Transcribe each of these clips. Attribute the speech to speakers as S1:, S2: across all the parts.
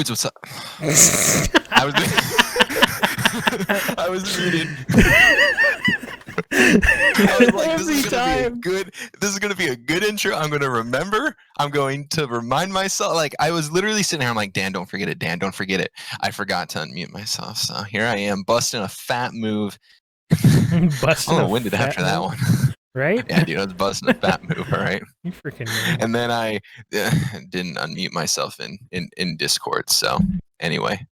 S1: Dudes, what's up? I was I was muted. I was like, this is gonna be a good intro. I'm gonna remember. I'm going to remind myself. Like, I was literally sitting here. I'm like, Dan, don't forget it. Dan, don't forget it. I forgot to unmute myself. So here I am, busting a fat move.
S2: Busting
S1: I'm winded after that one.
S2: Right?
S1: Yeah, dude, I was busting a fat move. All right.
S2: You freaking know.
S1: And then I didn't unmute myself in Discord. So anyway,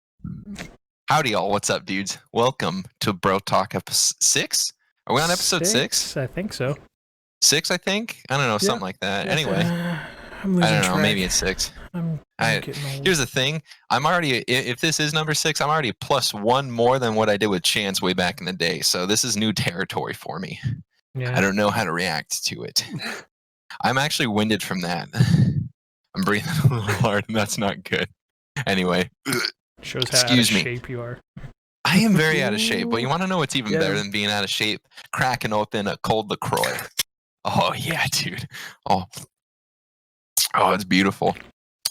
S1: howdy y'all. What's up, dudes? Welcome to BroTalk episode 6. Are we on episode 6?
S2: I think so.
S1: 6, I think. I don't know, something like that.
S2: Yeah.
S1: Anyway,
S2: I'm losing
S1: I don't know.
S2: track.
S1: Maybe it's 6.
S2: I'm getting old.
S1: Here's the thing. I'm already. If this is number 6, I'm already +1 more than what I did with Chance way back in the day. So this is new territory for me.
S2: Yeah.
S1: I don't know how to react to it. I'm actually winded from that. I'm breathing a little hard, and that's not good. Anyway,
S2: Shows how
S1: excuse
S2: out of
S1: me.
S2: shape you are.
S1: I am very out of shape, but you want to know what's even better than being out of shape? Cracking open a cold LaCroix. Oh, yeah, dude. Oh, it's beautiful.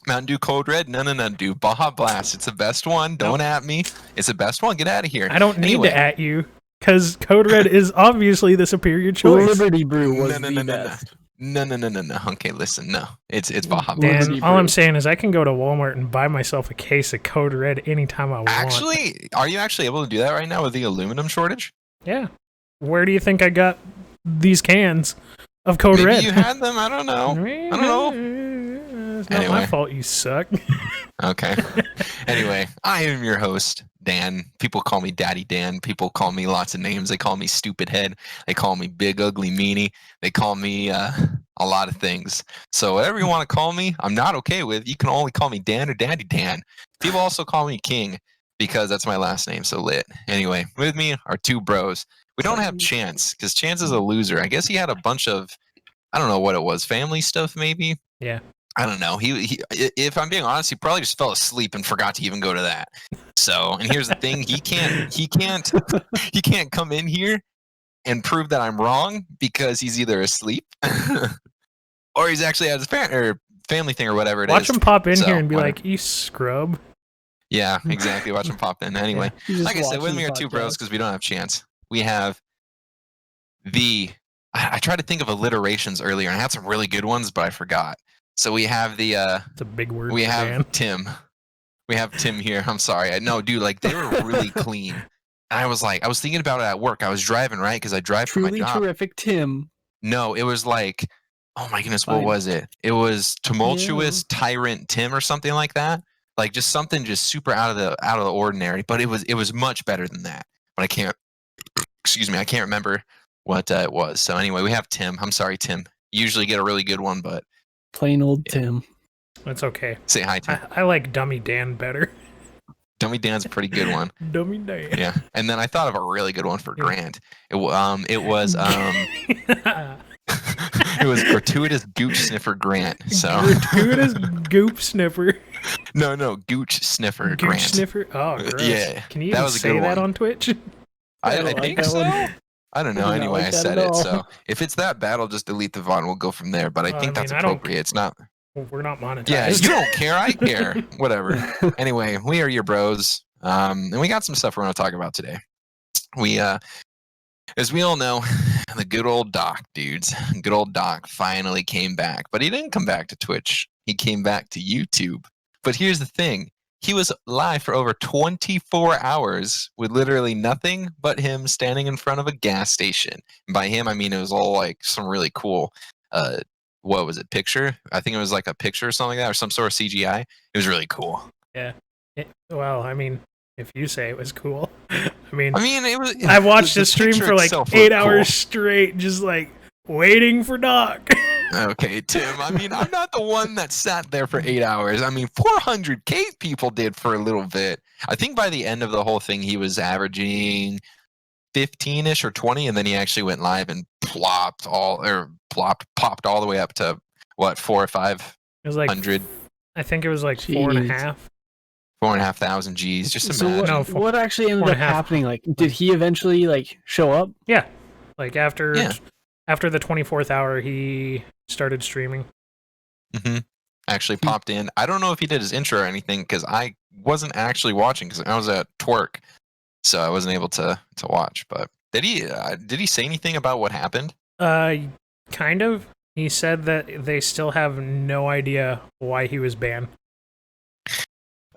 S1: Mountain Dew Cold Red? No, dude. Baja Blast. It's the best one. Don't at me. It's the best one. Get out of here.
S2: I don't need to at you, because Code Red is obviously the superior choice.
S3: Liberty Brew was the best.
S1: No. Okay, listen. No. It's Baja Blast.
S2: Dan, all I'm saying is I can go to Walmart and buy myself a case of Code Red anytime I want.
S1: Actually, are you actually able to do that right now with the aluminum shortage?
S2: Yeah. Where do you think I got these cans of Code
S1: Maybe
S2: Red?
S1: you had them. I don't know.
S2: It's not my fault you suck.
S1: Okay. Anyway, I am your host, Dan. People call me Daddy Dan. People call me lots of names. They call me Stupid Head. They call me Big Ugly Meanie. They call me a lot of things. So whatever you want to call me, I'm not okay with. You can only call me Dan or Daddy Dan. People also call me King because that's my last name, so lit. Anyway, with me are two bros. We don't have Chance because Chance is a loser. I guess he had a bunch of, I don't know what it was, family stuff maybe?
S2: Yeah.
S1: I don't know. He if I'm being honest, he probably just fell asleep and forgot to even go to that. So, and here's the thing, he can't come in here and prove that I'm wrong because he's either asleep or he's actually at his family thing or whatever it is.
S2: Watch him pop in here and be like, "You scrub."
S1: Yeah, exactly. Watch him pop in. Anyway, like I said, with me are two bros because we don't have Chance. We have I tried to think of alliterations earlier and I had some really good ones, but I forgot. So we have
S2: it's a big word.
S1: We have
S2: Dan.
S1: Tim. We have Tim here. I'm sorry. No, dude, like they were really clean. And I was thinking about it at work. I was driving, right? Because I drive for my job.
S3: Truly terrific Tim.
S1: No, it was like, oh my goodness, what was it? It was tumultuous tyrant Tim or something like that. Like just something just super out of the ordinary. But it was much better than that. But I can't remember what it was. So anyway, we have Tim. I'm sorry, Tim. You usually get a really good one, but
S3: plain old Tim.
S2: That's okay.
S1: Say hi, Tim.
S2: I like Dummy Dan better.
S1: Dummy Dan's a pretty good one.
S2: Dummy Dan.
S1: Yeah, and then I thought of a really good one for Grant. It was it was gratuitous gooch sniffer Grant. So
S2: gratuitous goop sniffer.
S1: No, gooch sniffer
S2: Gooch
S1: Grant.
S2: sniffer. Oh, gross.
S1: Yeah,
S2: Can you even say that on Twitch?
S1: I think so. I don't know.
S3: I don't
S1: Anyway,
S3: like
S1: I
S3: that
S1: said
S3: at
S1: it.
S3: all.
S1: So if it's that bad, I'll just delete the VOD and we'll go from there. But I think that's appropriate. It's not.
S2: We're not monetized.
S1: Yeah, you don't care. I care. Whatever. Anyway, we are your bros. And we got some stuff we're going to talk about today. We, as we all know, the good old Doc, dudes, good old Doc finally came back. But he didn't come back to Twitch. He came back to YouTube. But here's the thing. He was live for over 24 hours with literally nothing but him standing in front of a gas station. And by him, I mean it was all like some really cool, what was it, picture? I think it was like a picture or something like that, or some sort of CGI. It was really cool.
S2: Yeah. Well, I mean, if you say it was cool. I mean
S1: it was.
S2: I watched the stream for like 8 hours
S1: cool.
S2: straight, just like waiting for Doc.
S1: Okay, Tim. I mean, I'm not the one that sat there for 8 hours. I mean, 400K people did for a little bit. I think by the end of the whole thing, he was averaging 15-ish or 20, and then he actually went live and popped all the way up to what, 4 or 500.
S2: It was like 100. I think it was like 4.5.
S1: 4,500 G's. Just imagine.
S3: So what actually ended up happening? Like, did he eventually like show up?
S2: Yeah, like after the 24th hour, he started streaming.
S1: Actually popped in. I don't know if he did his intro or anything because I wasn't actually watching because I was at twerk, so I wasn't able to watch. But did he say anything about what happened?
S2: Kind of. He said that they still have no idea why he was banned.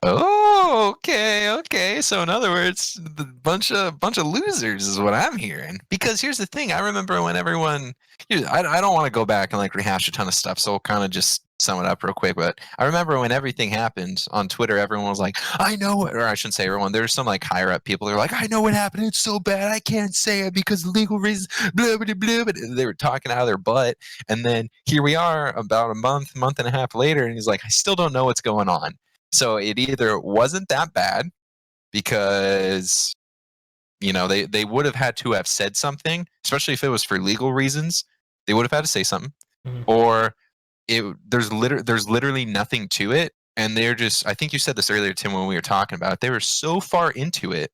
S1: Oh, okay. So in other words, the bunch of losers is what I'm hearing. Because here's the thing: I remember when everyone. I don't want to go back and like rehash a ton of stuff, so I'll kind of just sum it up real quick. But I remember when everything happened on Twitter, everyone was like, "I know," or I shouldn't say everyone. There's some like higher up people. They're like, "I know what happened. It's so bad. I can't say it because of legal reasons." Blah blah blah. But they were talking out of their butt, and then here we are, about a month and a half later, and he's like, "I still don't know what's going on." So it either wasn't that bad because they would have had to have said something, especially if it was for legal reasons. They would have had to say something, or there's literally nothing to it, and they're just. I think you said this earlier, Tim, when we were talking about it. They were so far into it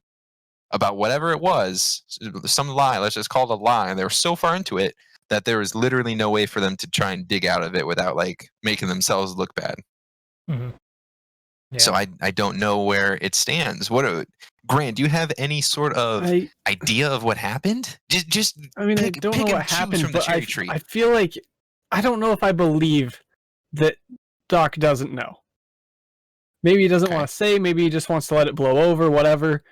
S1: about whatever it was, some lie. Let's just call it a lie. They were so far into it that there was literally no way for them to try and dig out of it without like making themselves look bad.
S2: Mm-hmm. Yeah.
S1: So I don't know where it stands. Grant, do you have any sort of idea of what happened? Just
S3: I mean, I don't know what happened, but I feel like I don't know if I believe that Doc doesn't know. Maybe he doesn't want to say. Maybe he just wants to let it blow over, whatever.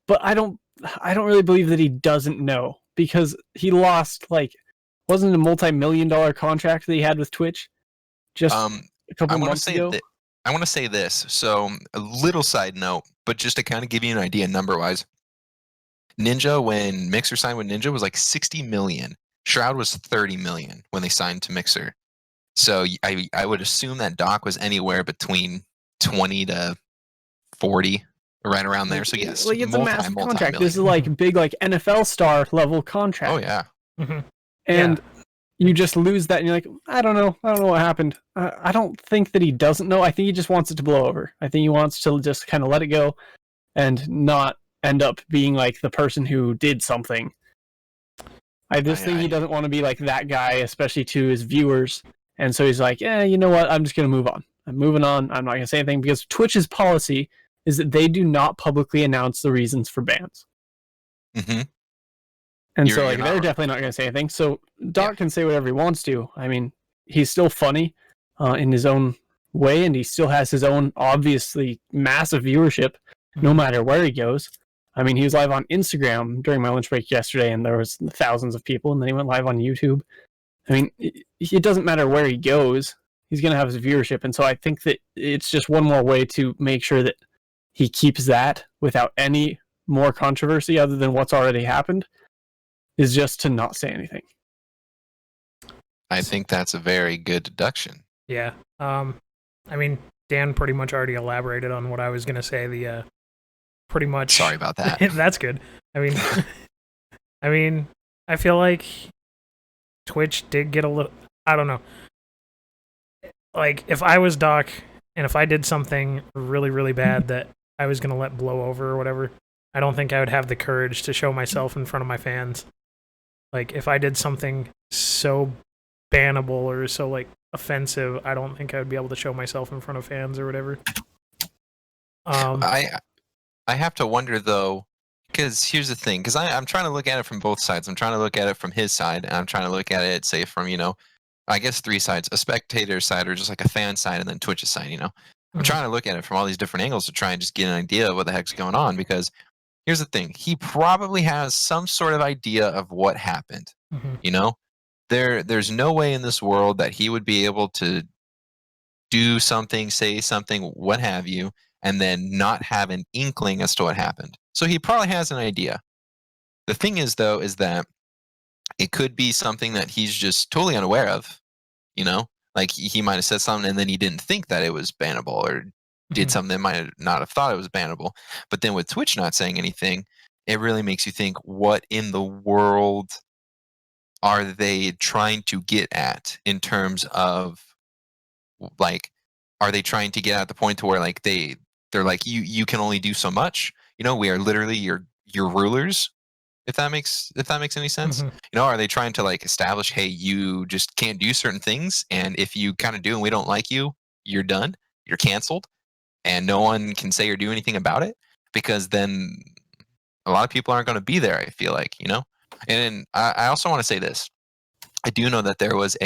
S3: But I don't really believe that he doesn't know because he lost wasn't it a multi-million-dollar contract that he had with Twitch just a couple months ago.
S1: I want to say this. So a little side note, but just to kind of give you an idea number-wise, Ninja, when Mixer signed with Ninja, was like 60 million. Shroud was 30 million when they signed to Mixer. So I would assume that Doc was anywhere between 20 to 40, right around there. So yes,
S3: it's a massive contract. This is like big, like NFL star level contract.
S1: Oh yeah,
S3: and you just lose that, and you're like, I don't know what happened. I don't think that he doesn't know. I think he just wants it to blow over. I think he wants to just kind of let it go, and not end up being like the person who did something. I just think he doesn't want to be like that guy, especially to his viewers. And so he's like, you know what? I'm just going to move on. I'm moving on. I'm not going to say anything because Twitch's policy is that they do not publicly announce the reasons for bans.
S1: Mm-hmm.
S3: And they're definitely not going to say anything. So Doc can say whatever he wants to. I mean, he's still funny in his own way, and he still has his own obviously massive viewership no matter where he goes. I mean, he was live on Instagram during my lunch break yesterday, and there was thousands of people, and then he went live on YouTube. I mean, it doesn't matter where he goes. He's going to have his viewership, and so I think that it's just one more way to make sure that he keeps that without any more controversy other than what's already happened, is just to not say anything.
S1: I think that's a very good deduction.
S2: Yeah. I mean, Dan pretty much already elaborated on what I was going to say. Pretty much.
S1: Sorry about that.
S2: That's good. I mean, I feel like Twitch did get a little. I don't know. Like, if I was Doc and if I did something really, really bad that I was going to let blow over or whatever, I don't think I would have the courage to show myself in front of my fans. Like, if I did something so bannable or so, like, offensive, I don't think I would be able to show myself in front of fans or whatever.
S1: I have to wonder, though, because here's the thing, because I'm trying to look at it from both sides. I'm trying to look at it from his side, and I'm trying to look at it, say, from, I guess 3 sides, a spectator side or just like a fan side and then Twitch's side, I'm trying to look at it from all these different angles to try and just get an idea of what the heck's going on, because here's the thing. He probably has some sort of idea of what happened, There's no way in this world that he would be able to do something, say something, what have you, and then not have an inkling as to what happened. So he probably has an idea. The thing is, though, is that it could be something that he's just totally unaware of, Like he might have said something and then he didn't think that it was bannable, or did something that might not have thought it was bannable. But then with Twitch not saying anything, it really makes you think, what in the world are they trying to get at in terms of, like, are they trying to get at the point to where like they're like, you can only do so much, we are literally your rulers, if that makes any sense. Are they trying to like establish, hey, you just can't do certain things, and if you kind of do and we don't like you, you're done, you're canceled? and no one can say or do anything about it, because then a lot of people aren't going to be there, I feel like, you know? And I also want to say this. I do know that there was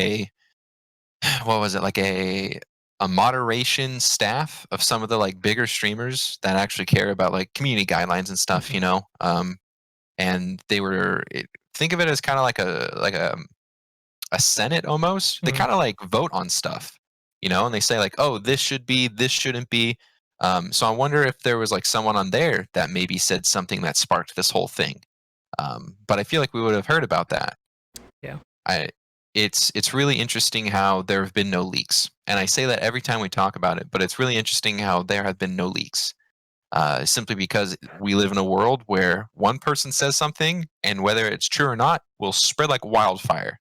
S1: what was it, like a moderation staff of some of the like bigger streamers that actually care about like community guidelines and stuff, you know? And they were, think of it as kind of like a Senate almost. They kind of like vote on stuff, you know, and they say like, oh, this should be, this shouldn't be. So I wonder if there was like someone on there that maybe said something that sparked this whole thing. But I feel like we would have heard about that.
S2: Yeah.
S1: It's really interesting how there have been no leaks, and I say that every time we talk about it. But it's really interesting how there have been no leaks, simply because we live in a world where one person says something, and whether it's true or not, will spread like wildfire,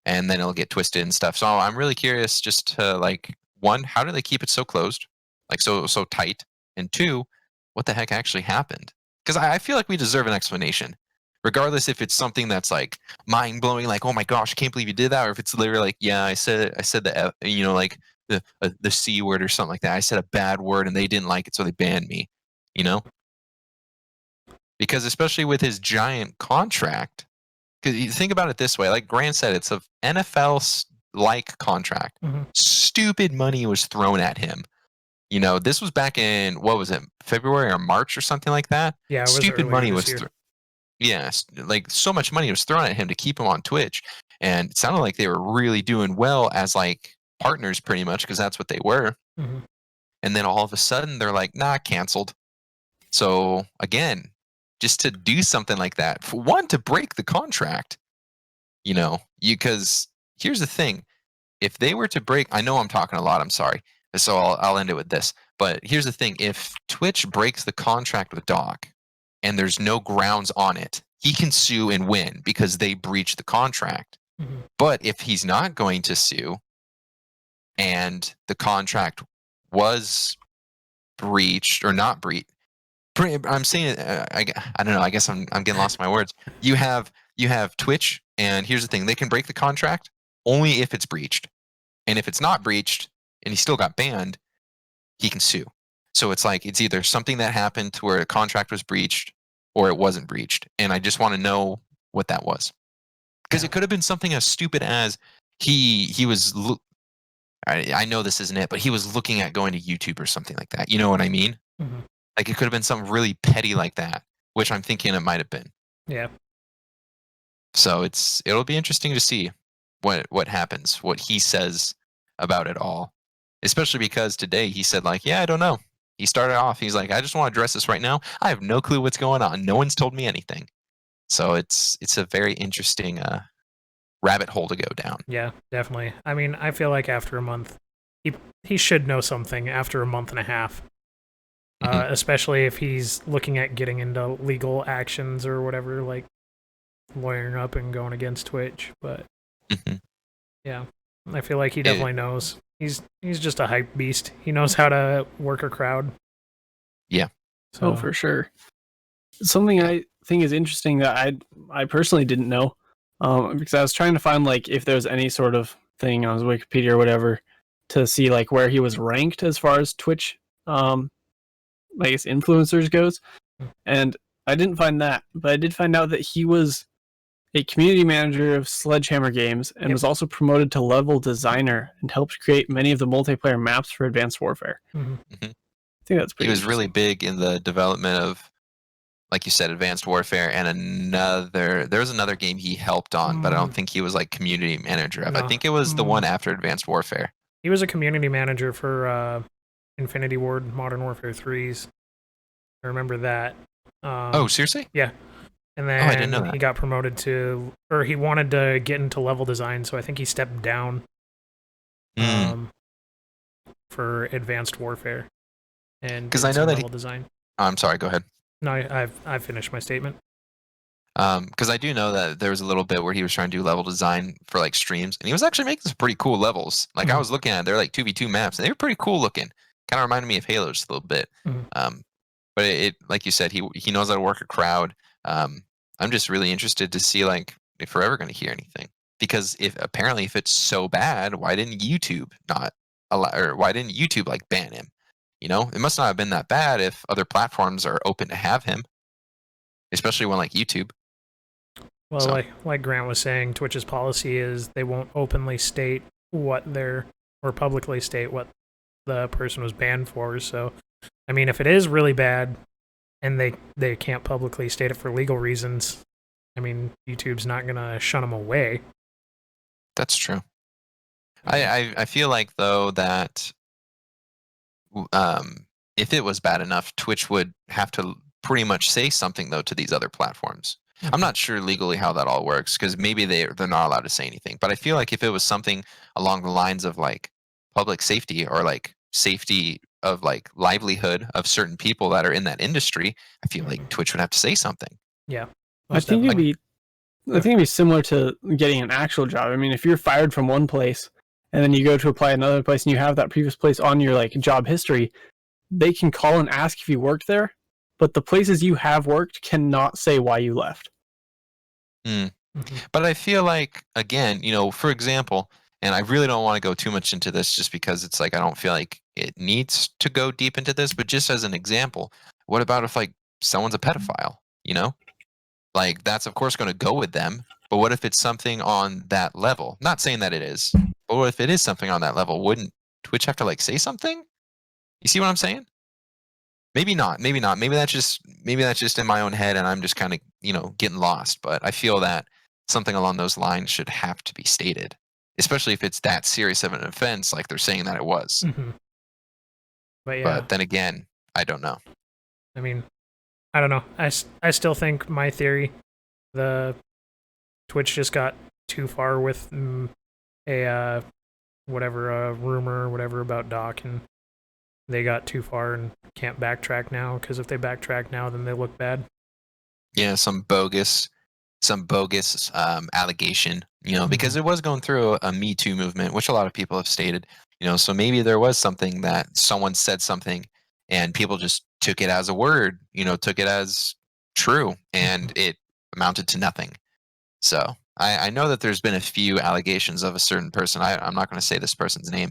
S1: and then it'll get twisted and stuff. So I'm really curious, just to like, one, how do they keep it so closed, like so tight, and two, what the heck actually happened? Because I feel like we deserve an explanation, regardless if it's something that's like mind blowing, like, oh my gosh, I can't believe you did that, or if it's literally like, yeah, I said the you know, like the C word or something like that. I said a bad word and they didn't like it, so they banned me. You know, because especially with his giant contract, because you think about it this way, like Grant said, it's a NFL like contract. Stupid money was thrown at him. You know, this was back in, what was it, February or March or something like that.
S2: Yeah, it was
S1: stupid money was
S2: thrown.
S1: Yes, like so much money was thrown at him to keep him on Twitch, and it sounded like they were really doing well as like partners, pretty much, because that's what they were. And then all of a sudden, they're like, "Nah, canceled." So again, just to do something like that, for one, to break the contract, you know, because here's the thing: if they were to break, I know I'm talking a lot. I'm sorry, so I'll end it with this. But here's the thing: if Twitch breaks the contract with Doc, and there's no grounds on it, he can sue and win because they breached the contract. But if he's not going to sue, and the contract was breached or not breached, I'm saying, I don't know. I guess I'm getting lost in my words. You have Twitch, and here's the thing: they can break the contract only if it's breached, and if it's not breached and he still got banned, he can sue. So it's like, it's either something that happened to where a contract was breached or it wasn't breached. And I just want to know what that was. Because it could have been something as stupid as he was, I know this isn't it, but he was looking at going to YouTube or something like that. You know what I mean? Like it could have been something really petty like that, which I'm thinking it might have been.
S2: Yeah.
S1: So it'll be interesting to see what happens, what he says about it all. Especially because today he said like, yeah, I don't know. He started off, he's like, I just want to address this right now. I have no clue what's going on. No one's told me anything. So it's a very interesting rabbit hole to go down.
S2: Yeah, definitely. I mean, I feel like after a month, he should know something after a month and a half. Especially if he's looking at getting into legal actions or whatever, like lawyering up and going against Twitch. But yeah, I feel like he definitely knows. He's just a hype beast. He knows how to work a crowd.
S1: Yeah.
S3: So. Oh, for sure. Something I think is interesting that I personally didn't know, because I was trying to find like if there's any sort of thing on his Wikipedia or whatever to see like where he was ranked as far as Twitch, I guess influencers goes, and I didn't find that, but I did find out that he was a community manager of Sledgehammer Games, and was also promoted to level designer and helped create many of the multiplayer maps for Advanced Warfare. I think that's pretty.
S1: He was really big in the development of, like you said, Advanced Warfare, and there was another game he helped on, but I don't think he was like community manager of. I think it was the one after Advanced Warfare.
S2: He was a community manager for Infinity Ward, Modern Warfare 3s. I remember that.
S1: Oh, seriously?
S2: Yeah. And then
S1: I didn't know that.
S2: He got promoted to, or he wanted to get into level design, so I think he stepped down for Advanced Warfare. And
S1: because I know that
S2: level design.
S1: I'm sorry. Go ahead.
S2: No, I've finished my statement.
S1: Because I do know that there was a little bit where he was trying to do level design for like streams, and he was actually making some pretty cool levels. Like I was looking at, they're like 2v2 maps, and they were pretty cool looking. Kind of reminded me of Halo just a little bit. But it, like you said, he knows how to work a crowd. I'm just really interested to see like if we're ever going to hear anything, because if it's so bad, why didn't YouTube not allow, or why didn't YouTube like ban him? You know, it must not have been that bad if other platforms are open to have him, especially one like YouTube.
S2: Well,
S1: So.
S2: like Grant was saying, Twitch's policy is they won't openly state what or publicly state what the person was banned for. So, I mean, if it is really bad and they can't publicly state it for legal reasons, I mean, YouTube's not gonna shun them away.
S1: That's true. I feel like though that if it was bad enough, Twitch would have to pretty much say something though to these other platforms. I'm not sure legally how that all works because maybe they're not allowed to say anything. But I feel like if it was something along the lines of like public safety or like safety of like livelihood of certain people that are in that industry, I feel like Twitch would have to say something.
S2: Yeah,
S3: I think it'd be similar to getting an actual job. I mean, if you're fired from one place and then you go to apply another place and you have that previous place on your like job history, they can call and ask if you worked there, but the places you have worked cannot say why you left.
S1: But I feel like, again, you know, for example, and I really don't want to go too much into this just because it's like I don't feel like it needs to go deep into this, but just as an example, what about if like someone's a pedophile, you know? Like that's of course going to go with them, but what if it's something on that level? Not saying that it is, but what if it is something on that level? Wouldn't Twitch have to like say something? You see what I'm saying? Maybe not. Maybe not. Maybe that's just in my own head, and I'm just kind of, you know, getting lost. But I feel that something along those lines should have to be stated, especially if it's that serious of an offense, like they're saying that it was.
S2: Mm-hmm. But yeah.
S1: But then again, I don't know.
S2: I mean, I don't know. I still think my theory, the Twitch just got too far with a rumor or whatever about Doc, and they got too far and can't backtrack now, because if they backtrack now, then they look bad.
S1: Yeah, some bogus allegation, you know, because it was going through a Me Too movement, which a lot of people have stated, you know, so maybe there was something that someone said something and people just took it as a word, you know, took it as true, and it amounted to nothing. So I know that there's been a few allegations of a certain person. I'm not going to say this person's name,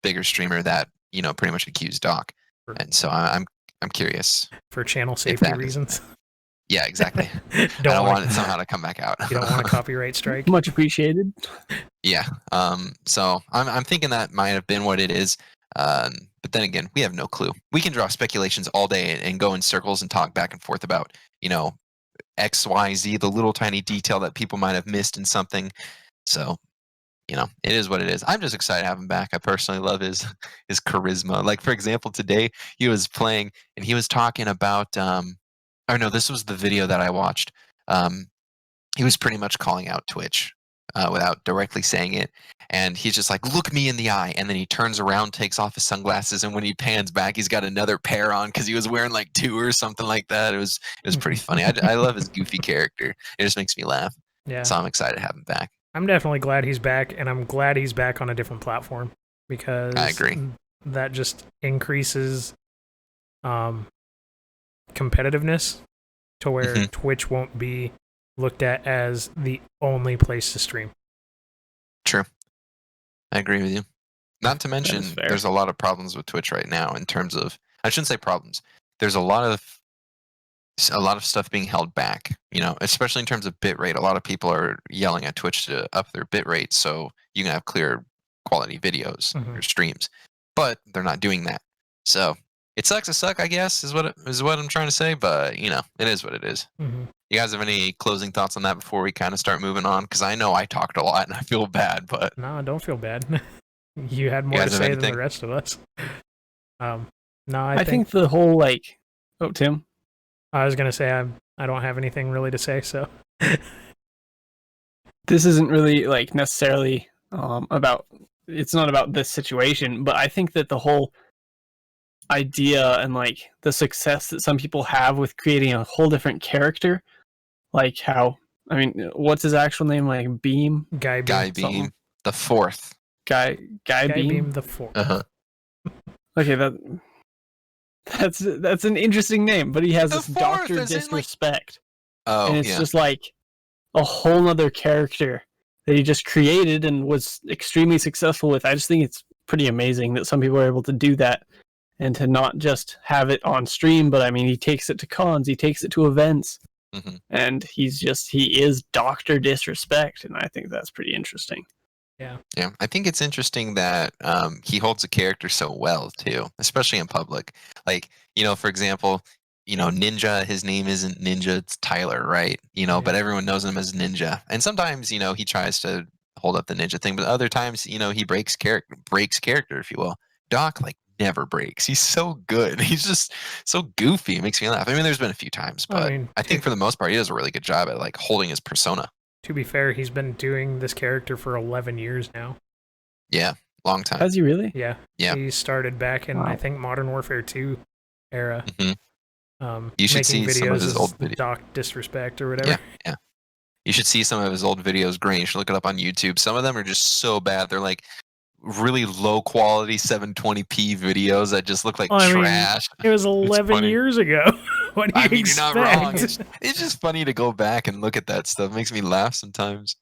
S1: bigger streamer that, you know, pretty much accused Doc, and so I'm curious
S2: for channel safety reasons.
S1: Yeah, exactly. I don't want it somehow to come back out.
S2: You don't want a copyright strike.
S3: Much appreciated.
S1: Yeah. So I'm thinking that might have been what it is. But then again, we have no clue. We can draw speculations all day and go in circles and talk back and forth about, you know, X, Y, Z, the little tiny detail that people might have missed in something. So, you know, it is what it is. I'm just excited to have him back. I personally love his charisma. Like, for example, today he was playing and he was talking about, this was the video that I watched. He was pretty much calling out Twitch without directly saying it. And he's just like, look me in the eye. And then he turns around, takes off his sunglasses. And when he pans back, he's got another pair on because he was wearing like two or something like that. It was pretty funny. I love his goofy character. It just makes me laugh.
S2: Yeah.
S1: So I'm excited to have him back.
S2: I'm definitely glad he's back. And I'm glad he's back on a different platform, because
S1: I agree.
S2: That just increases competitiveness to where Twitch won't be looked at as the only place to stream.
S1: True. I agree with you. Not to mention, there's a lot of problems with Twitch right now in terms of, I shouldn't say problems. There's a lot of stuff being held back, you know, especially in terms of bitrate. A lot of people are yelling at Twitch to up their bitrate so you can have clear quality videos or streams, but they're not doing that. So it sucks to suck, I guess, is what I'm trying to say. But, you know, it is what it is. You guys have any closing thoughts on that before we kind of start moving on? Because I know I talked a lot and I feel bad, but...
S2: No, don't feel bad. You had more to say than the rest of us. No, I think
S3: the whole, like... Oh, Tim?
S2: I was going to say I don't have anything really to say, so...
S3: This isn't really, like, necessarily about... It's not about this situation, but I think that the whole idea and, like, the success that some people have with creating a whole different character, like how... I mean, what's his actual name? Like, Beam?
S2: Guy
S1: Beam. The fourth.
S3: Guy Beam
S2: the fourth.
S3: Okay, that's an interesting name, but he has this Dr. Disrespect.
S1: Oh,
S3: and it's just like a whole nother character that he just created and was extremely successful with. I just think it's pretty amazing that some people are able to do that and to not just have it on stream, but I mean, he takes it to cons, he takes it to events, and he is Dr. Disrespect, and I think that's pretty interesting.
S2: Yeah.
S1: I think it's interesting that he holds a character so well too, especially in public. Like, for example, Ninja, his name isn't Ninja, it's Tyler, right? But everyone knows him as Ninja. And sometimes, he tries to hold up the Ninja thing, but other times, he breaks character, if you will. Doc, never breaks. He's so good. He's just so goofy. It makes me laugh. I mean, there's been a few times, but I think for the most part, he does a really good job at holding his persona.
S2: To be fair, he's been doing this character for 11 years now.
S1: Yeah, long time.
S3: Has he really?
S2: Yeah. He started back in, I think, Modern Warfare 2 era.
S1: You should see
S2: videos
S1: some of his old videos.
S2: Doc Disrespect or whatever.
S1: Yeah. You should see some of his old videos. Great. You should look it up on YouTube. Some of them are just so bad. They're really low quality 720p videos that just look like trash.
S2: It was 11 years ago. What do you expect?
S1: You're not wrong. It's just funny to go back and look at that stuff. It makes me laugh sometimes.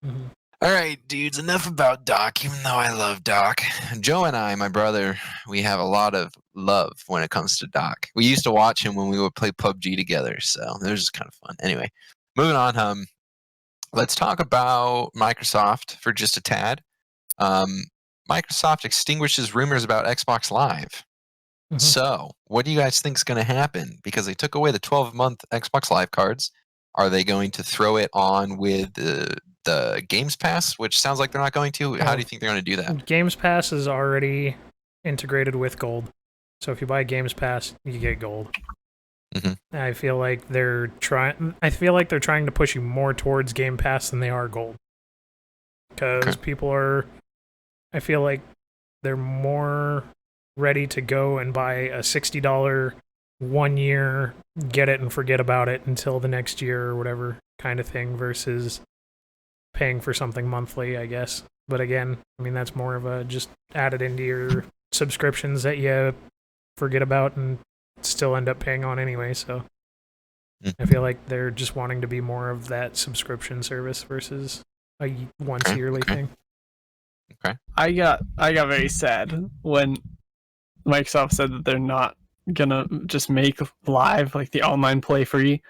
S1: All right, dudes, enough about Doc, even though I love Doc. Joe and I, my brother, we have a lot of love when it comes to Doc. We used to watch him when we would play PUBG together, so it was just kind of fun. Anyway, moving on. Let's talk about Microsoft for just a tad. Microsoft extinguishes rumors about Xbox Live. So, what do you guys think is going to happen? Because they took away the 12-month Xbox Live cards. Are they going to throw it on with the Games Pass, which sounds like they're not going to? How do you think they're going to do that?
S2: Games Pass is already integrated with Gold. So if you buy Games Pass, you get Gold. I feel like they're trying to push you more towards Game Pass than they are Gold. Because people are, I feel like they're more ready to go and buy a $60 1 year, get it and forget about it until the next year or whatever kind of thing versus paying for something monthly, I guess. But again, I mean, that's more of a just added into your subscriptions that you forget about and still end up paying on anyway. So I feel like they're just wanting to be more of that subscription service versus a once yearly thing.
S3: I got very sad when Microsoft said that they're not gonna just make Live, the online play, free.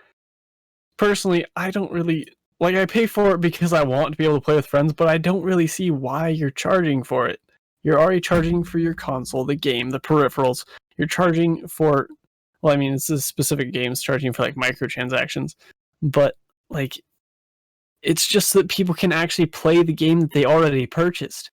S3: Personally, I don't really I pay for it because I want to be able to play with friends, but I don't really see why you're charging for it. You're already charging for your console, the game, the peripherals. You're charging for, it's a specific games charging for microtransactions, but it's just that people can actually play the game that they already purchased.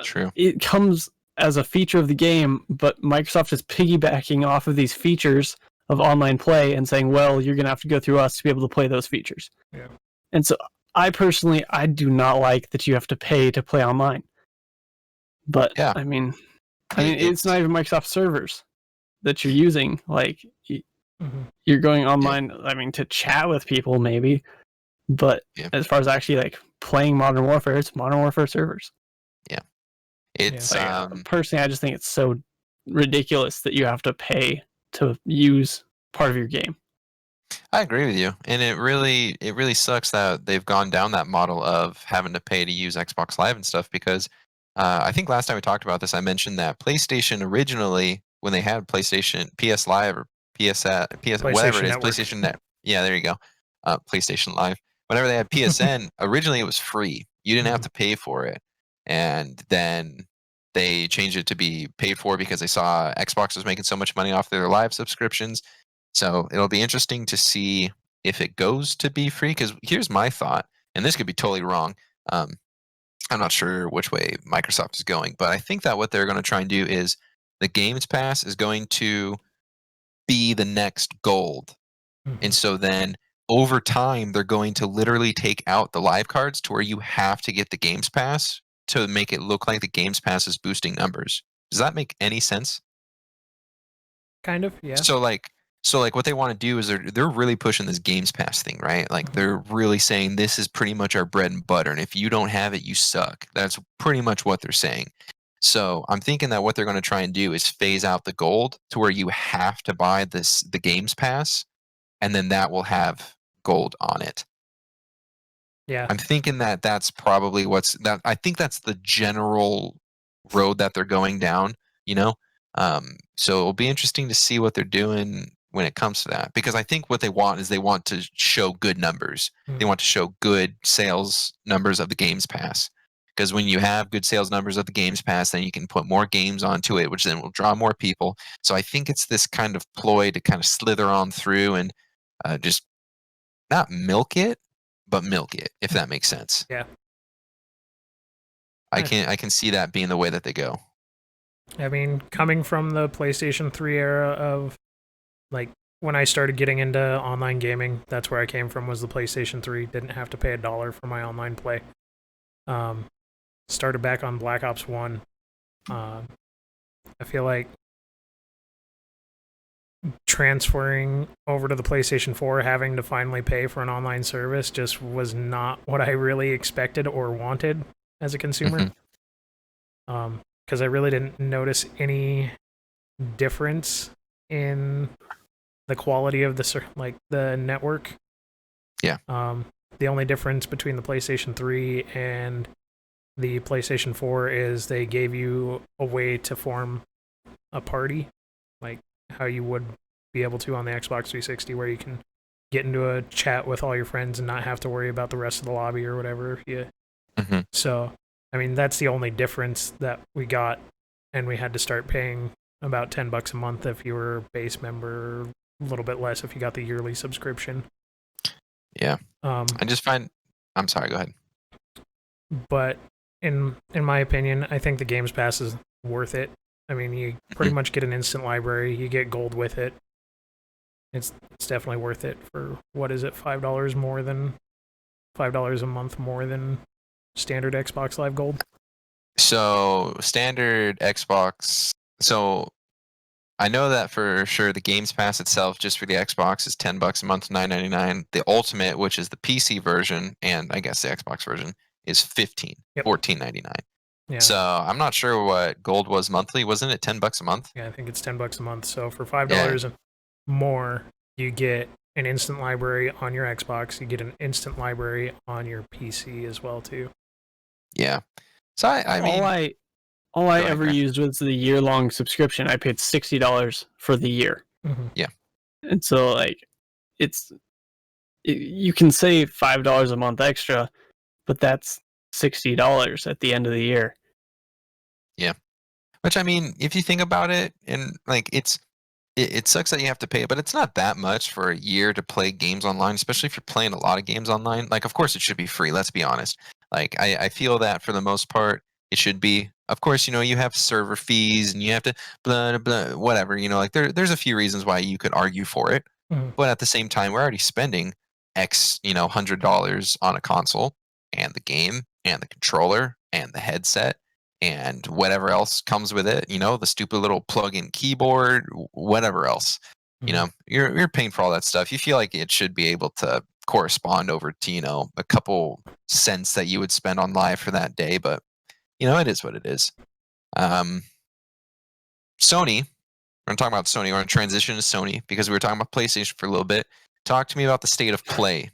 S1: True.
S3: It comes as a feature of the game, but Microsoft is piggybacking off of these features of online play and saying, well, you're going to have to go through us to be able to play those features.
S2: Yeah.
S3: And so I do not like that you have to pay to play online. But I mean, it's not even Microsoft servers that you're using. You're going online, to chat with people maybe, but as far as actually playing Modern Warfare, it's Modern Warfare servers.
S1: It's
S3: personally, I just think it's so ridiculous that you have to pay to use part of your game.
S1: I agree with you, and it really sucks that they've gone down that model of having to pay to use Xbox Live and stuff. Because I think last time we talked about this, I mentioned that PlayStation originally, when they had PlayStation PS Live or PS whatever it is,
S2: Network.
S1: PlayStation Net. Yeah, there you go. PlayStation Live. Whenever they had PSN, originally it was free. You didn't have to pay for it. And then they changed it to be paid for because they saw Xbox was making so much money off their live subscriptions. So it'll be interesting to see if it goes to be free. Because here's my thought, and this could be totally wrong. I'm not sure which way Microsoft is going, but I think that what they're going to try and do is the Games Pass is going to be the next Gold. And so then over time, they're going to literally take out the live cards to where you have to get the Games Pass to make it look like the Games Pass is boosting numbers. Does that make any sense?
S2: Kind of, yeah.
S1: So what they want to do is they're really pushing this Games Pass thing, right? They're really saying this is pretty much our bread and butter, and if you don't have it, you suck. That's pretty much what they're saying. So I'm thinking that what they're going to try and do is phase out the Gold to where you have to buy the Games Pass, and then that will have Gold on it.
S2: Yeah.
S1: I'm thinking that that's probably I think that's the general road that they're going down. So it'll be interesting to see what they're doing when it comes to that, because I think what they want is they want to show good numbers. They want to show good sales numbers of the Games Pass, because when you have good sales numbers of the Games Pass, then you can put more games onto it, which then will draw more people. So I think it's this kind of ploy to kind of slither on through and just not milk it, but milk it, if that makes sense.
S2: Yeah.
S1: I can see that being the way that they go.
S2: I mean, coming from the PlayStation 3 era of, like, when I started getting into online gaming, that's where I came from, was the PlayStation 3. Didn't have to pay $1 for my online play. Started back on Black Ops 1. I feel like transferring over to the PlayStation 4, having to finally pay for an online service, just was not what I really expected or wanted as a consumer. Because I really didn't notice any difference in the quality of the network.
S1: Yeah.
S2: The only difference between the PlayStation 3 and the PlayStation 4 is they gave you a way to form a party, like how you would be able to on the Xbox 360, where you can get into a chat with all your friends and not have to worry about the rest of the lobby or whatever. Yeah. So, I mean, that's the only difference that we got, and we had to start paying about $10 a month if you were a base member, a little bit less if you got the yearly subscription.
S1: Yeah. I just find... I'm sorry, go ahead.
S2: But in my opinion, I think the Games Pass is worth it. I mean, you pretty much get an instant library. You get gold with it. It's definitely worth it for, what is it, $5 more than $5 a month more than standard Xbox Live Gold?
S1: So standard Xbox. So I know that for sure the Games Pass itself, just for the Xbox, is $10 a month, $9.99. The Ultimate, which is the PC version, and I guess the Xbox version, is $14.99.
S2: Yeah.
S1: So I'm not sure what Gold was monthly. Wasn't it $10 a month?
S2: Yeah, I think it's $10 a month. So for $5 more, you get an instant library on your Xbox. You get an instant library on your PC as well too.
S1: Yeah. So I mean,
S3: all I ever used was the year-long subscription. I paid $60 for the year.
S1: Yeah.
S3: And so, like, you can save $5 a month extra, but that's $60 at the end of the year.
S1: Yeah. Which, I mean, if you think about it, and like it sucks that you have to pay, but it's not that much for a year to play games online, especially if you're playing a lot of games online. Like, of course, it should be free. Let's be honest. Like, I feel that for the most part, it should be. Of course, you have server fees and you have to blah, blah, whatever. Like there's a few reasons why you could argue for it. But at the same time, we're already spending X, $100 on a console and the game and the controller and the headset and whatever else comes with it, the stupid little plug-in keyboard, whatever else. You're paying for all that stuff. You feel like it should be able to correspond over to, a couple cents that you would spend on live for that day, but it is what it is. Sony, we're going to talk about Sony. We're going to transition to Sony because we were talking about PlayStation for a little bit. Talk to me about the state of play.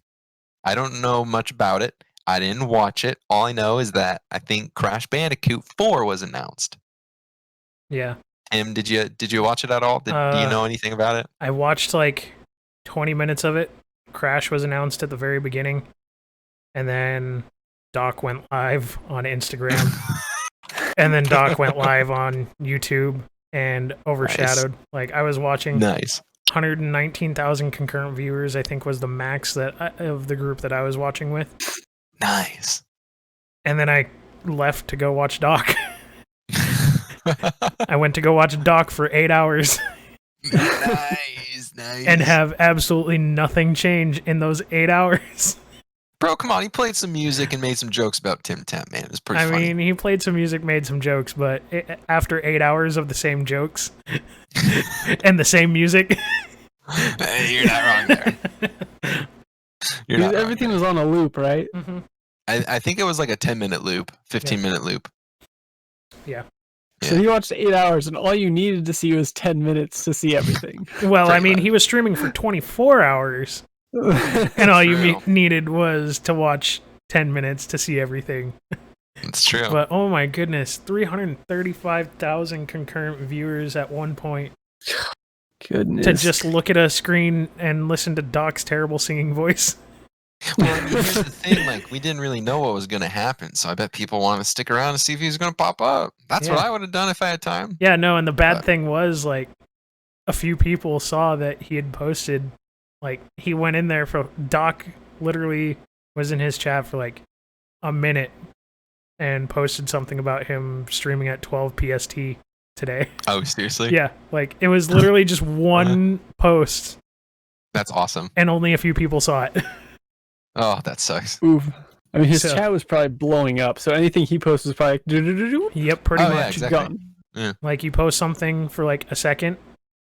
S1: I don't know much about it. I didn't watch it. All I know is that I think Crash Bandicoot 4 was announced.
S2: Yeah.
S1: Tim, did you watch it at all? Do you know anything about it?
S2: I watched like 20 minutes of it. Crash was announced at the very beginning, and then Doc went live on Instagram, and then Doc went live on YouTube and overshadowed. Nice. Like, I was watching 119,000 concurrent viewers, I think was the max of the group that I was watching with.
S1: Nice.
S2: And then I left to go watch Doc. I went to go watch Doc for 8 hours.
S1: Nice.
S2: And have absolutely nothing change in those 8 hours.
S1: Bro, come on. He played some music and made some jokes about Tim Tam, man. It was pretty funny.
S2: I mean, he played some music, made some jokes, but after 8 hours of the same jokes and the same music...
S1: You're not wrong there.
S3: Everything was on a loop, right?
S2: Mm-hmm.
S1: I think it was like a 10-minute loop, 15-minute loop.
S2: Yeah.
S3: So he watched 8 hours, and all you needed to see was 10 minutes to see everything.
S2: Well, I mean, he was streaming for 24 hours, and all you needed was to watch 10 minutes to see everything.
S1: It's true.
S2: But oh my goodness, 335,000 concurrent viewers at one point.
S3: Goodness.
S2: To just look at a screen and listen to Doc's terrible singing voice.
S1: Well, here's the thing, like, we didn't really know what was going to happen, so I bet people wanted to stick around and see if he was going to pop up. That's what I would have done if I had time.
S2: Yeah, no, and the bad thing was, like, a few people saw that he had posted, like, he went in there for, Doc literally was in his chat for, like, a minute and posted something about him streaming at 12 PST today.
S1: Oh, seriously?
S2: Yeah, like, it was literally just one post.
S1: That's awesome.
S2: And only a few people saw it.
S1: Oh, that sucks.
S3: Oof. I mean, his chat was probably blowing up, so anything he posts was probably like,
S2: yep, pretty much.
S1: Yeah, exactly.
S3: Gone.
S1: Yeah.
S2: Like, you post something for, like, a second.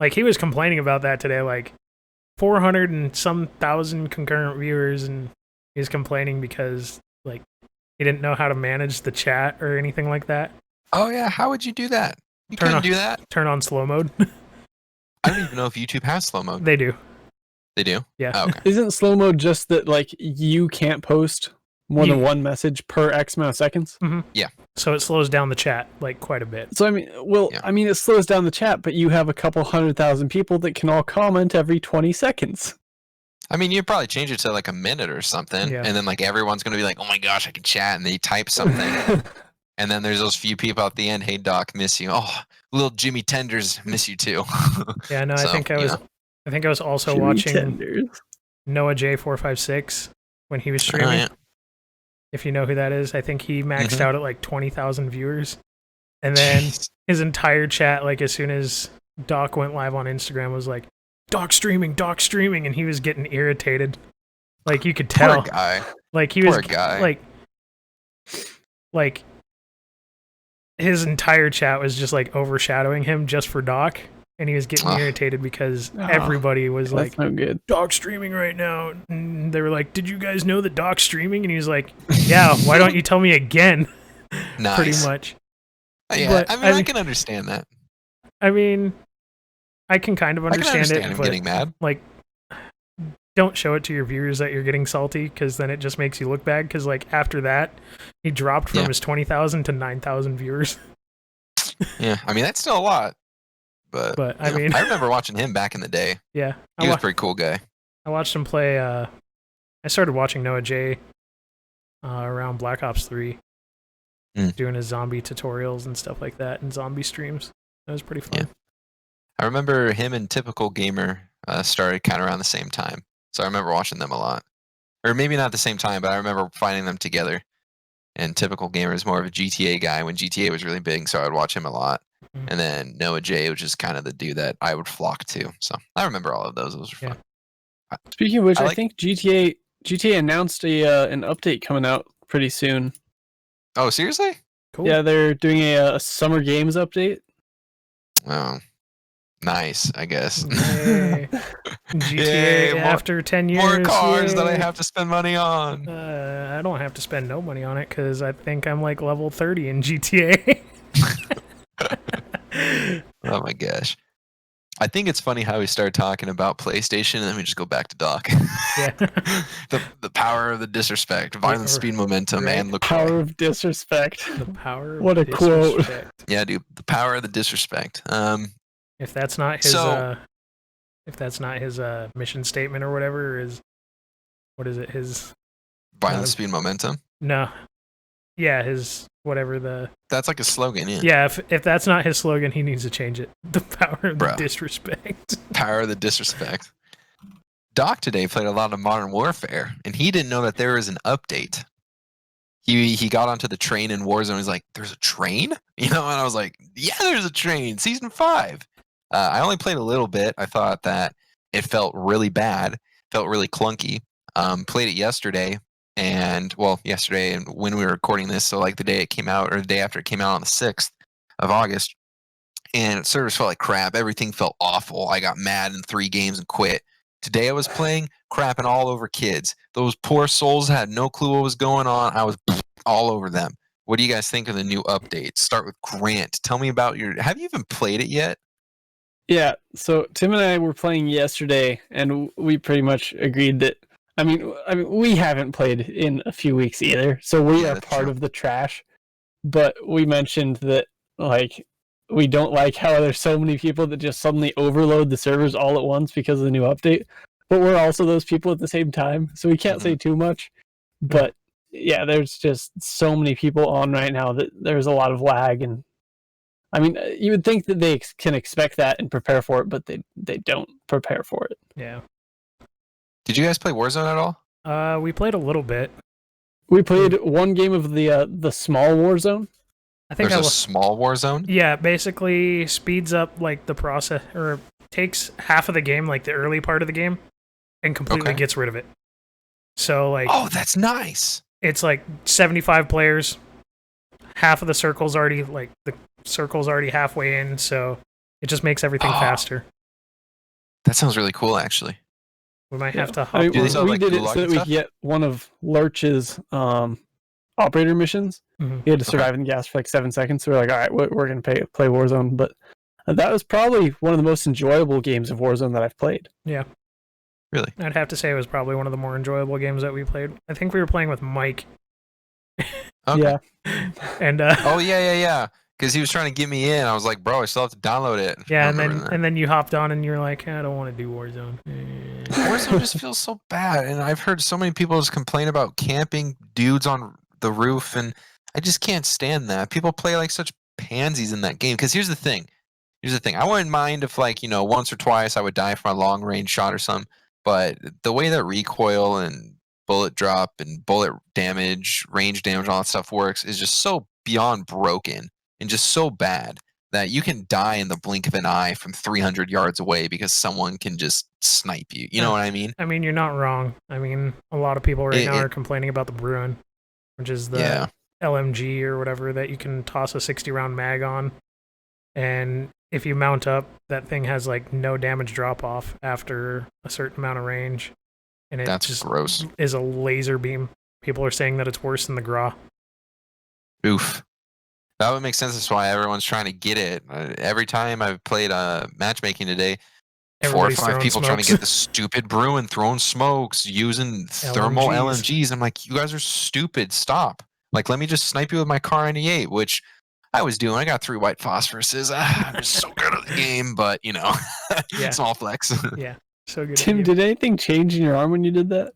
S2: Like, he was complaining about that today, like, 400 and some thousand concurrent viewers, and he was complaining because, like, he didn't know how to manage the chat or anything like that.
S1: Oh, yeah, how would you do that? You couldn't do that?
S2: Turn on slow mode.
S1: I don't even know if YouTube has slow mode.
S2: They do.
S1: They do?
S2: Yeah.
S1: Oh, okay.
S3: Isn't slow mode just that, like, you can't post more than one message per X amount of seconds?
S2: Mm-hmm.
S1: Yeah.
S2: So it slows down the chat, like, quite a bit.
S3: So, I mean, it slows down the chat, but you have a couple 100,000 people that can all comment every 20 seconds.
S1: I mean, you'd probably change it to, like, a minute or something, and then, like, everyone's going to be like, oh my gosh, I can chat, and they type something. And then there's those few people at the end, hey, Doc, miss you. Oh, little Jimmy Tenders, miss you too.
S2: Yeah, no,
S1: So,
S2: I think I was also
S3: Jimmy
S2: watching
S3: Tenders.
S2: Noah J456 when he was streaming.
S1: Oh, yeah.
S2: If you know who that is, I think he maxed out at like 20,000 viewers. And then his entire chat, like as soon as Doc went live on Instagram, was like, Doc streaming, and he was getting irritated. Like, you could tell.
S1: Poor guy.
S2: Like, he
S1: Poor
S2: was
S1: guy.
S2: like his entire chat was just like overshadowing him just for Doc. And he was getting irritated because everybody was like,
S3: no good.
S2: Doc's streaming right now. And they were like, did you guys know that Doc's streaming? And he was like, yeah, why don't you tell me again?
S1: Nice.
S2: Pretty much.
S1: Yeah,
S2: But,
S1: I mean, I can understand that.
S2: I mean, I can kind of understand it.
S1: him
S2: But,
S1: getting mad.
S2: like, don't show it to your viewers that you're getting salty, because then it just makes you look bad. Because, like, after that, he dropped from his 20,000 to 9,000 viewers.
S1: Yeah, I mean, that's still a lot. But
S2: I mean,
S1: I remember watching him back in the day.
S2: Yeah.
S1: He was a pretty cool guy.
S2: I watched him play, I started watching Noah J around Black Ops 3, doing his zombie tutorials and stuff like that, and zombie streams. That was pretty fun.
S1: Yeah. I remember him and Typical Gamer started kind of around the same time. So I remember watching them a lot. Or maybe not the same time, but I remember finding them together. And Typical Gamer is more of a GTA guy when GTA was really big, so I would watch him a lot. And then Noah J, which is kind of the dude that I would flock to. So I remember all of those. Those were fun.
S3: Speaking of which, I think GTA announced an update coming out pretty soon.
S1: Oh, seriously?
S2: Cool.
S3: Yeah, they're doing a Summer Games update.
S1: Oh, nice, I guess.
S2: Yay. GTA after 10 years.
S1: More cars that I have to spend money on.
S2: I don't have to spend no money on it because I think I'm like level 30 in GTA.
S1: Oh my gosh. I think it's funny how we started talking about PlayStation and then we just go back to Doc.
S2: Yeah.
S1: the power of the disrespect, violent speed momentum, and look.
S3: Power of disrespect.
S2: The power of
S3: what a quote.
S1: Yeah, dude. The power of the disrespect.
S2: If that's not his mission statement or whatever, what is it? His
S1: violent speed momentum?
S2: No. Yeah, his whatever
S1: that's like a slogan, yeah.
S2: Yeah, if that's not his slogan, he needs to change it. The power of the disrespect.
S1: Power of the disrespect. Doc today played a lot of Modern Warfare, and he didn't know that there was an update. He got onto the train in Warzone. He's like, "There's a train?" You know, and I was like, "Yeah, there's a train." Season 5. I only played a little bit. I thought that it felt really bad, felt really clunky. Played it yesterday. And yesterday, and when we were recording this, so like the day it came out or the day after it came out on the 6th of August, and servers felt like crap. Everything felt awful. I got mad in 3 games and quit. Today I was playing, crapping all over kids. Those poor souls had no clue what was going on. I was all over them. What do you guys think of the new update? Start with Grant. Tell me about have you even played it yet?
S3: Yeah, so Tim and I were playing yesterday, and we pretty much agreed that I mean, we haven't played in a few weeks either, so we are part
S1: true.
S3: of the trash. But we mentioned that, like, we don't like how there's so many people that just suddenly overload the servers all at once because of the new update. But we're also those people at the same time, so we can't say too much. But yeah, there's just so many people on right now that there's a lot of lag, and I mean, you would think that they can expect that and prepare for it, but they don't prepare for it.
S2: Yeah.
S1: Did you guys play Warzone at all?
S2: We played a little bit.
S3: We played one game of the small Warzone.
S2: I think
S1: There's a small Warzone?
S2: Yeah, basically speeds up like the process, or takes half of the game, like the early part of the game, and completely gets rid of it. So like,
S1: oh, that's nice.
S2: It's like 75 players. Half of the circle's already halfway in, so it just makes everything faster.
S1: That sounds really cool, actually.
S2: We might have to hop.
S3: I mean, we did it so that we could get one of Lurch's operator missions.
S2: Mm-hmm.
S3: He had to survive in the gas for like 7 seconds. So we're like, all right, we're going to play Warzone. But that was probably one of the most enjoyable games of Warzone that I've played.
S2: Yeah.
S1: Really?
S2: I'd have to say it was probably one of the more enjoyable games that we played. I think we were playing with Mike.
S3: Yeah.
S2: And
S1: oh yeah. Because he was trying to get me in. I was like, bro, I still have to download it.
S2: Yeah, and then you hopped on and you're like, I don't want to do Warzone.
S1: Warzone just feels so bad. And I've heard so many people just complain about camping dudes on the roof, and I just can't stand that. People play like such pansies in that game. Because here's the thing. I wouldn't mind if, like, once or twice I would die from a long range shot or something. But the way that recoil and bullet drop and bullet damage, range damage, all that stuff works is just so beyond broken and just so bad that you can die in the blink of an eye from 300 yards away because someone can just snipe you. You know what I mean?
S2: I mean, you're not wrong. I mean, a lot of people right now are complaining about the Bruin, which is the LMG or whatever that you can toss a 60-round mag on. And if you mount up, that thing has like no damage drop off after a certain amount of range. And it
S1: That's gross.
S2: Is a laser beam. People are saying that it's worse than the Gra.
S1: Oof. That would make sense. That's why everyone's trying to get it. Every time I've played matchmaking today,
S2: Everybody's
S1: 4 or 5 people
S2: smokes.
S1: trying to get the stupid Bruin, throwing smokes, using thermal LMGs. I'm like, you guys are stupid. Stop. Like, let me just snipe you with my Car 98, which I was doing. I got 3 white phosphoruses. I'm just so good at the game, but, small flex.
S2: Yeah, so good.
S3: Tim, did anything change in your arm when you did that?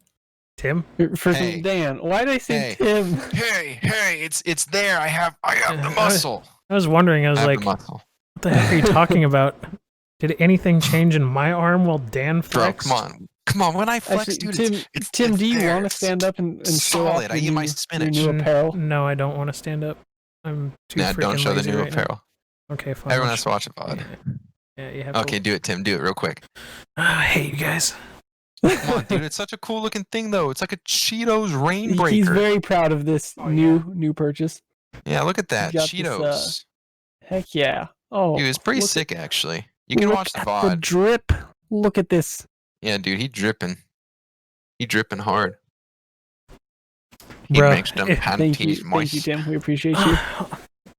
S2: Tim?
S3: Dan. Why did I say Tim?
S1: Hey, it's there. I have the muscle.
S2: I was wondering. I was like, what the heck are you talking about? Did anything change in my arm while Dan flexed?
S1: Bro, come on. When I flex,
S3: actually,
S1: dude,
S3: Tim, do you want to stand up and show off
S1: solid? I eat my spinach.
S3: Your new apparel?
S2: No, I don't want to stand up. I'm too freaking
S1: don't show the
S2: lazy
S1: new
S2: right
S1: apparel.
S2: Now. Okay, fine.
S1: Everyone has to watch a pod.
S2: Yeah, you have
S1: Okay, do it, Tim. Do it real quick.
S2: I hate you guys.
S1: Come on, dude. It's such a cool looking thing, though. It's like a Cheetos Rainbreaker.
S3: He's very proud of this new purchase.
S1: Yeah, look at that. Cheetos.
S3: This, heck yeah. Oh,
S1: dude, it's pretty sick, actually. You can watch the VOD.
S3: The drip. Look at this.
S1: Yeah, dude, he dripping hard.
S2: Bro,
S1: he makes them panties moist.
S3: Thank you, Tim. We appreciate you.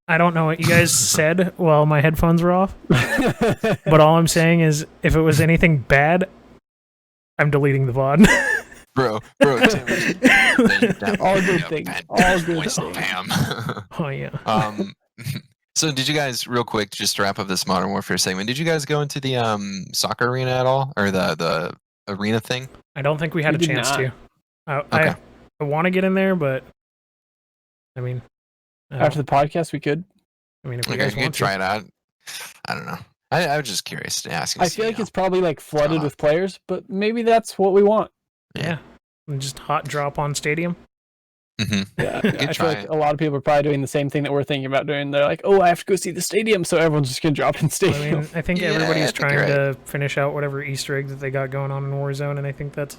S2: I don't know what you guys said while my headphones were off, but all I'm saying is if it was anything bad, I'm deleting the VOD.
S1: bro, Tim,
S3: all good things. All good things.
S2: Oh yeah.
S1: So did you guys, real quick, just to wrap up this Modern Warfare segment, did you guys go into the soccer arena at all, or the arena thing?
S2: I don't think we had a chance to. I want to get in there, but I mean,
S3: after the podcast, we could.
S2: I mean, if you guys want
S1: could try it out. I don't know. I was just curious to ask.
S3: I feel like it's probably like flooded with players, but maybe that's what we want.
S2: Yeah. And just hot drop on stadium.
S1: Mm-hmm.
S3: Yeah, I feel like a lot of people are probably doing the same thing that we're thinking about doing. They're like, "Oh, I have to go see the stadium," so everyone's just gonna drop in stadium.
S2: I mean, I think everybody's trying to finish out whatever Easter egg that they got going on in Warzone, and I think that's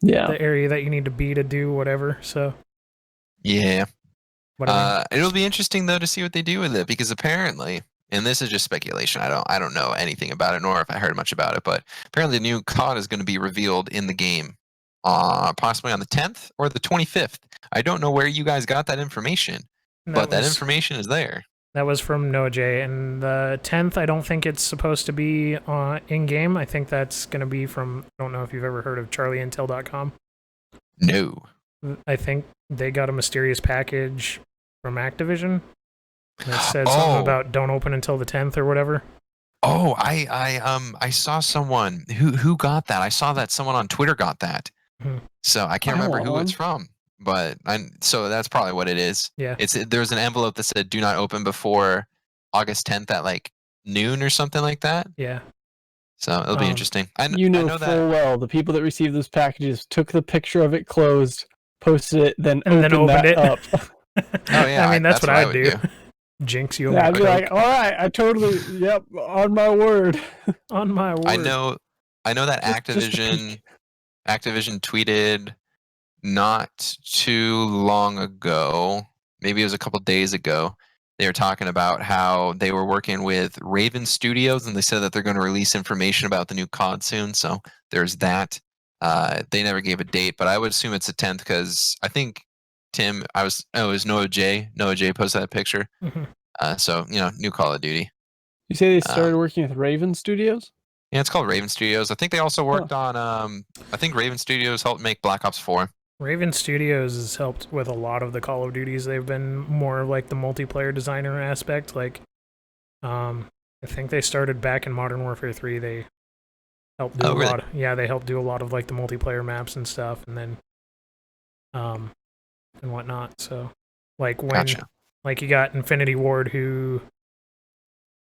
S2: the area that you need to be to do whatever. So
S1: yeah, it'll be interesting though to see what they do with it, because apparently, and this is just speculation, I don't know anything about it, nor have I heard much about it, but apparently the new COD is going to be revealed in the game. Possibly on the 10th or the 25th. I don't know where you guys got that information, but that information is there.
S2: That was from NoJ, and the 10th, I don't think it's supposed to be in-game. I think that's going to be from, I don't know if you've ever heard of charlieintel.com.
S1: No.
S2: I think they got a mysterious package from Activision that said something about don't open until the 10th or whatever.
S1: Oh, I saw someone who got that. I saw that someone on Twitter got that.
S2: Mm-hmm.
S1: So I can't remember who it's from, but so that's probably what it is.
S2: Yeah.
S1: There's an envelope that said do not open before August 10th at like noon or something like that.
S2: Yeah.
S1: So it'll be interesting.
S3: I know full well the people that received those packages took the picture of it closed, posted it, then opened it up.
S1: Oh yeah,
S2: I mean that's what I would do.
S1: do.
S2: Jinx you.
S3: Yeah, I'd be like, all right, I totally, yep, on my word.
S2: On my word.
S1: I know that Activision tweeted not too long ago, maybe it was a couple days ago. They were talking about how they were working with Raven Studios, and they said that they're going to release information about the new COD soon. So there's that. They never gave a date, but I would assume it's the 10th because I think Tim, it was Noah J. Noah J posted that picture.
S2: Mm-hmm.
S1: So new Call of Duty.
S3: You say they started working with Raven Studios?
S1: Yeah, it's called Raven Studios. I think they also worked on. I think Raven Studios helped make Black Ops 4.
S2: Raven Studios has helped with a lot of the Call of Duties. They've been more of like the multiplayer designer aspect. Like, I think they started back in Modern Warfare 3. They helped do a lot. Yeah, they helped do a lot of like the multiplayer maps and stuff, and then, and whatnot. So, like when, like you got Infinity Ward who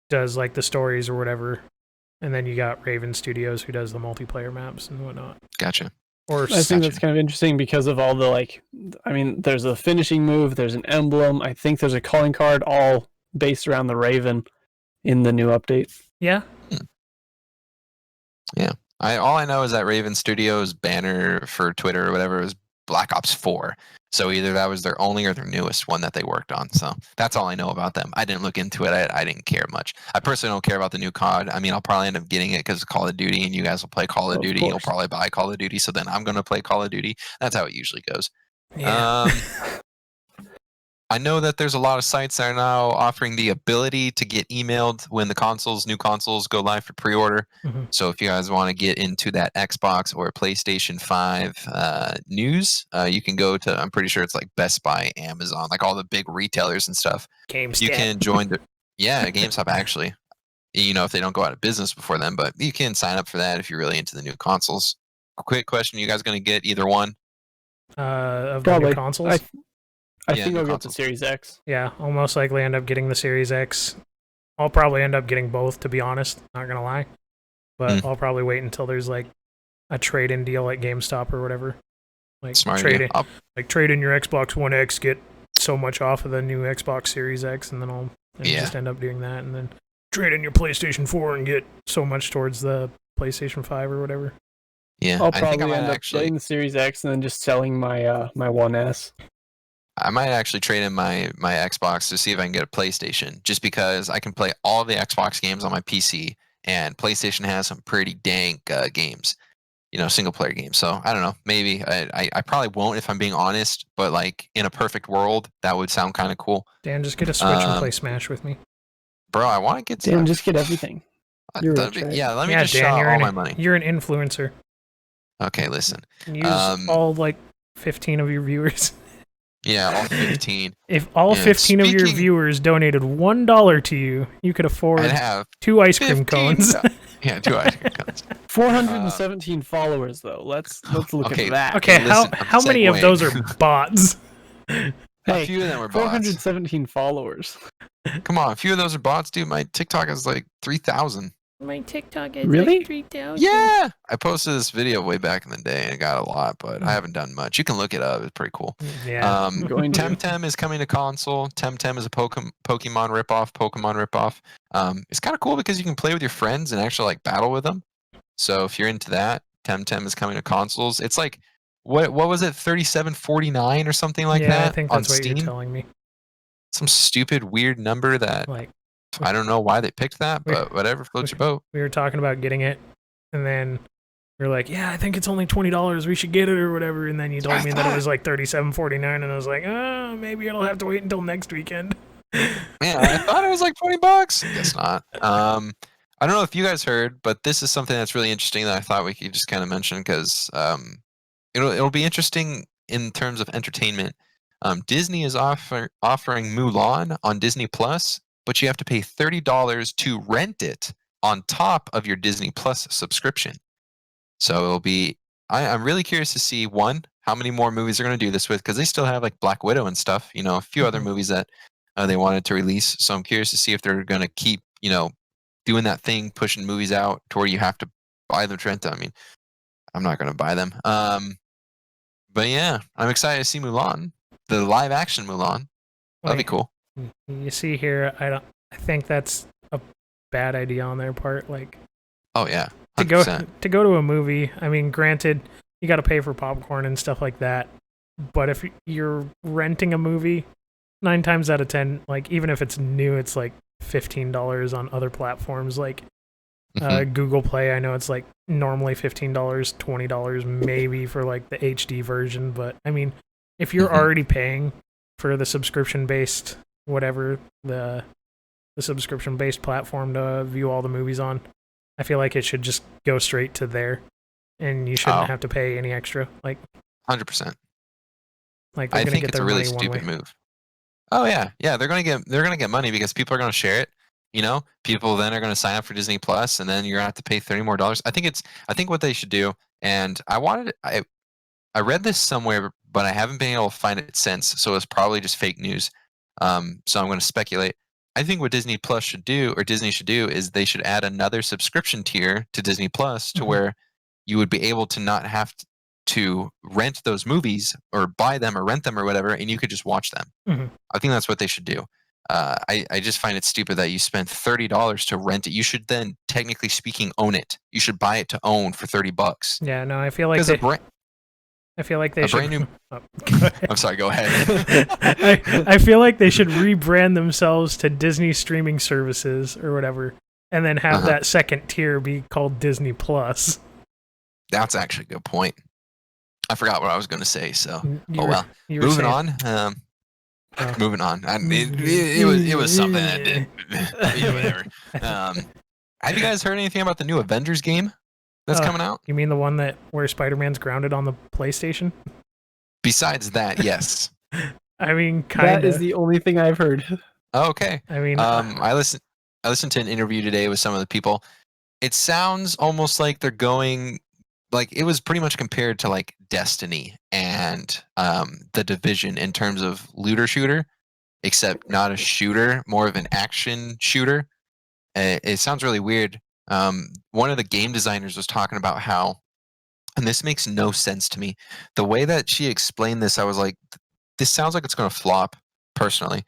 S2: does like the stories or whatever, and then you got Raven Studios who does the multiplayer maps and whatnot.
S1: Gotcha.
S3: I think that's kind of interesting because of all the there's a finishing move, there's an emblem, I think there's a calling card, all based around the Raven in the new update.
S2: Yeah.
S1: Yeah. All I know is that Raven Studios banner for Twitter or whatever was Black Ops 4. So either that was their only or their newest one that they worked on. So that's all I know about them. I didn't look into it. I didn't care much. I personally don't care about the new COD. I mean, I'll probably end up getting it because of Call of Duty, and you guys will play Call of Duty. You'll probably buy Call of Duty, so then I'm going to play Call of Duty. That's how it usually goes.
S2: Yeah.
S1: I know that there's a lot of sites that are now offering the ability to get emailed when the new consoles go live for pre-order.
S2: Mm-hmm.
S1: So if you guys want to get into that Xbox or PlayStation 5 news, you can go to, I'm pretty sure it's like Best Buy, Amazon, like all the big retailers and stuff.
S2: GameStop.
S1: You can join GameStop actually. If they don't go out of business before then, but you can sign up for that if you're really into the new consoles. Quick question, you guys going to get either one?
S2: Of the new consoles?
S3: I think I'll get the Series X.
S2: Yeah, I'll most likely end up getting the Series X. I'll probably end up getting both, to be honest. Not gonna lie, but I'll probably wait until there's like a trade-in deal at GameStop or whatever. Like trade in your Xbox One X, get so much off of the new Xbox Series X, and then I'll just end up doing that, and then trade in your PlayStation 4 and get so much towards the PlayStation 5 or whatever.
S1: Yeah,
S3: I'll probably end up getting the Series X and then just selling my my One S.
S1: I might actually trade in my Xbox to see if I can get a PlayStation, just because I can play all the Xbox games on my PC, and PlayStation has some pretty dank games, single player games. So I don't know, maybe I probably won't if I'm being honest, but like in a perfect world, that would sound kind of cool.
S2: Dan, just get a Switch and play Smash with me.
S1: Bro, I want to get
S3: Dan, just get everything.
S1: Let me just shell all my money.
S2: You're an influencer.
S1: Okay, listen.
S2: Use all like 15 of your viewers.
S1: Yeah, all 15.
S2: If all 15 of your viewers donated $1 to you, you could afford 2 ice cream cones.
S1: Yeah, 2 ice cream cones.
S3: 417 followers, though. Let's look at that.
S2: Okay, how many of those are bots?
S3: Hey,
S1: a few of them are bots.
S3: 417 followers.
S1: Come on, a few of those are bots, dude. My TikTok is like 3,000.
S2: My TikTok is
S3: really?
S2: like 3,000.
S1: Yeah! I posted this video way back in the day and it got a lot, but I haven't done much. You can look it up. It's pretty cool.
S2: Yeah.
S1: Temtem is coming to console. Temtem is a Pokemon ripoff. It's kind of cool because you can play with your friends and actually like battle with them. So if you're into that, Temtem is coming to consoles. It's like, what was it, $37.49 or something like that?
S2: Yeah, I think that's
S1: on
S2: what
S1: Steam?
S2: you're telling me.
S1: Some stupid weird number that I don't know why they picked that, but whatever, floats your boat.
S2: We were talking about getting it, and then we were like, yeah, I think it's only $20. We should get it or whatever. And then you told me that it was like $37.49, and I was like, maybe I'll have to wait until next weekend.
S1: Man, I thought it was like $20. Guess not. I don't know if you guys heard, but this is something that's really interesting that I thought we could just kind of mention because it'll be interesting in terms of entertainment. Disney is offering Mulan on Disney Plus, but you have to pay $30 to rent it on top of your Disney Plus subscription. So it'll be. I'm really curious to see how many more movies they're going to do this with, because they still have like Black Widow and stuff. A few other movies that they wanted to release. So I'm curious to see if they're going to keep doing that thing, pushing movies out to where you have to buy them to rent them. I mean, I'm not going to buy them. But yeah, I'm excited to see Mulan, the live action Mulan. That'd be cool.
S2: You see here, I think that's a bad idea on their part. Like,
S1: oh yeah, 100%.
S2: to go to a movie. I mean, granted, you got to pay for popcorn and stuff like that. But if you're renting a movie, 9 times out of 10, like even if it's new, it's like $15 on other platforms like Google Play. I know it's like normally $15, $20 maybe for like the HD version. But I mean, if you're already paying for the subscription-based whatever the subscription-based platform to view all the movies on, I feel like it should just go straight to there, and you shouldn't have to pay any extra. Like
S1: 100%.
S2: Like
S1: I think it's a really stupid move. Oh yeah, they're gonna get money because people are gonna share it. People then are gonna sign up for Disney Plus, and then you're gonna have to pay $30 more. I think what they should do, and I read this somewhere, but I haven't been able to find it since, so it's probably just fake news. So I'm going to speculate. I think what Disney Plus should do, or Disney should do, is they should add another subscription tier to Disney Plus to where you would be able to not have to rent those movies or buy them or rent them or whatever, and you could just watch them. I think that's what they should do. I just find it stupid that you spend $30 to rent it. You should then, technically speaking, own it. You should buy it to own for $30.
S2: Yeah, no, I feel like I feel like they should.
S1: Brand new. I'm sorry. Go ahead.
S2: I feel like they should rebrand themselves to Disney streaming services or whatever, and then have that second tier be called Disney Plus.
S1: That's actually a good point. I forgot what I was going to say. So, well. Moving on. Moving on. It was something I did. Whatever. Have you guys heard anything about the new Avengers game that's coming out?
S2: You mean the one where Spider-Man's grounded on the PlayStation?
S1: Besides that, yes.
S2: I mean, kind of.
S3: That is the only thing I've heard.
S1: Oh, okay.
S2: I mean,
S1: I listened to an interview today with some of the people. It sounds almost like they're going, like it was pretty much compared to like Destiny and The Division in terms of looter shooter, except not a shooter, more of an action shooter. It sounds really weird. One of the game designers was talking about how, and this makes no sense to me, the way that she explained this, I was like, this sounds like it's going to flop, personally.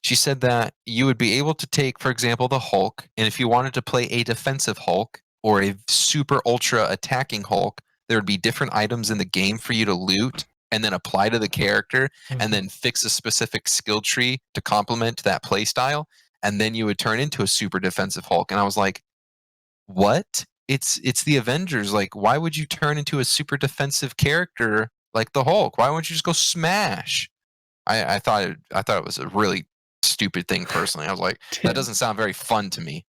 S1: She said that you would be able to take, for example, the Hulk, and if you wanted to play a defensive Hulk or a super ultra attacking Hulk, there would be different items in the game for you to loot and then apply to the character and then fix a specific skill tree to complement that play style, and then you would turn into a super defensive Hulk. And I was like, what? It's the Avengers. Like, why would you turn into a super defensive character like the Hulk? Why wouldn't you just go smash? I thought it was a really stupid thing personally. I was like, that doesn't sound very fun to me.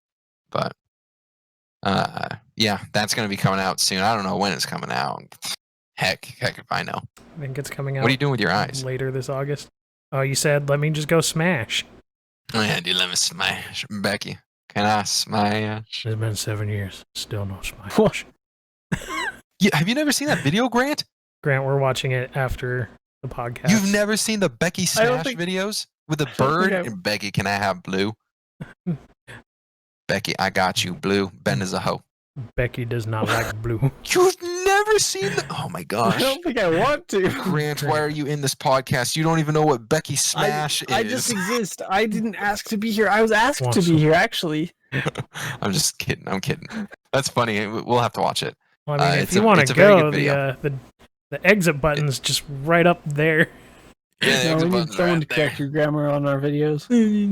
S1: But yeah, that's going to be coming out soon. I don't know when it's coming out. Heck if I know.
S2: I think it's coming out.
S1: What are you doing with your eyes?
S2: Later this August. Oh, you said let me just go smash.
S1: Oh yeah, dude, let me smash. Becky, can I smash?
S2: It's been 7 years. Still no smash.
S1: Yeah, have you never seen that video, Grant?
S2: Grant, we're watching it after the podcast.
S1: You've never seen the Becky smash videos with the bird? And Becky, can I have blue? Becky, I got you, blue. Ben is a hoe.
S2: Becky does not like blue.
S1: You've never seen the... Oh my gosh.
S3: I don't think I want to.
S1: Grant, why are you in this podcast? You don't even know what Becky Smash is.
S3: I just exist. I didn't ask to be here. I was asked to be here, actually.
S1: I'm just kidding. I'm kidding. That's funny. We'll have to watch it.
S2: Well, I mean, if you want to go, the exit button's just right up there.
S1: Yeah,
S3: we need someone to correct your grammar on our videos.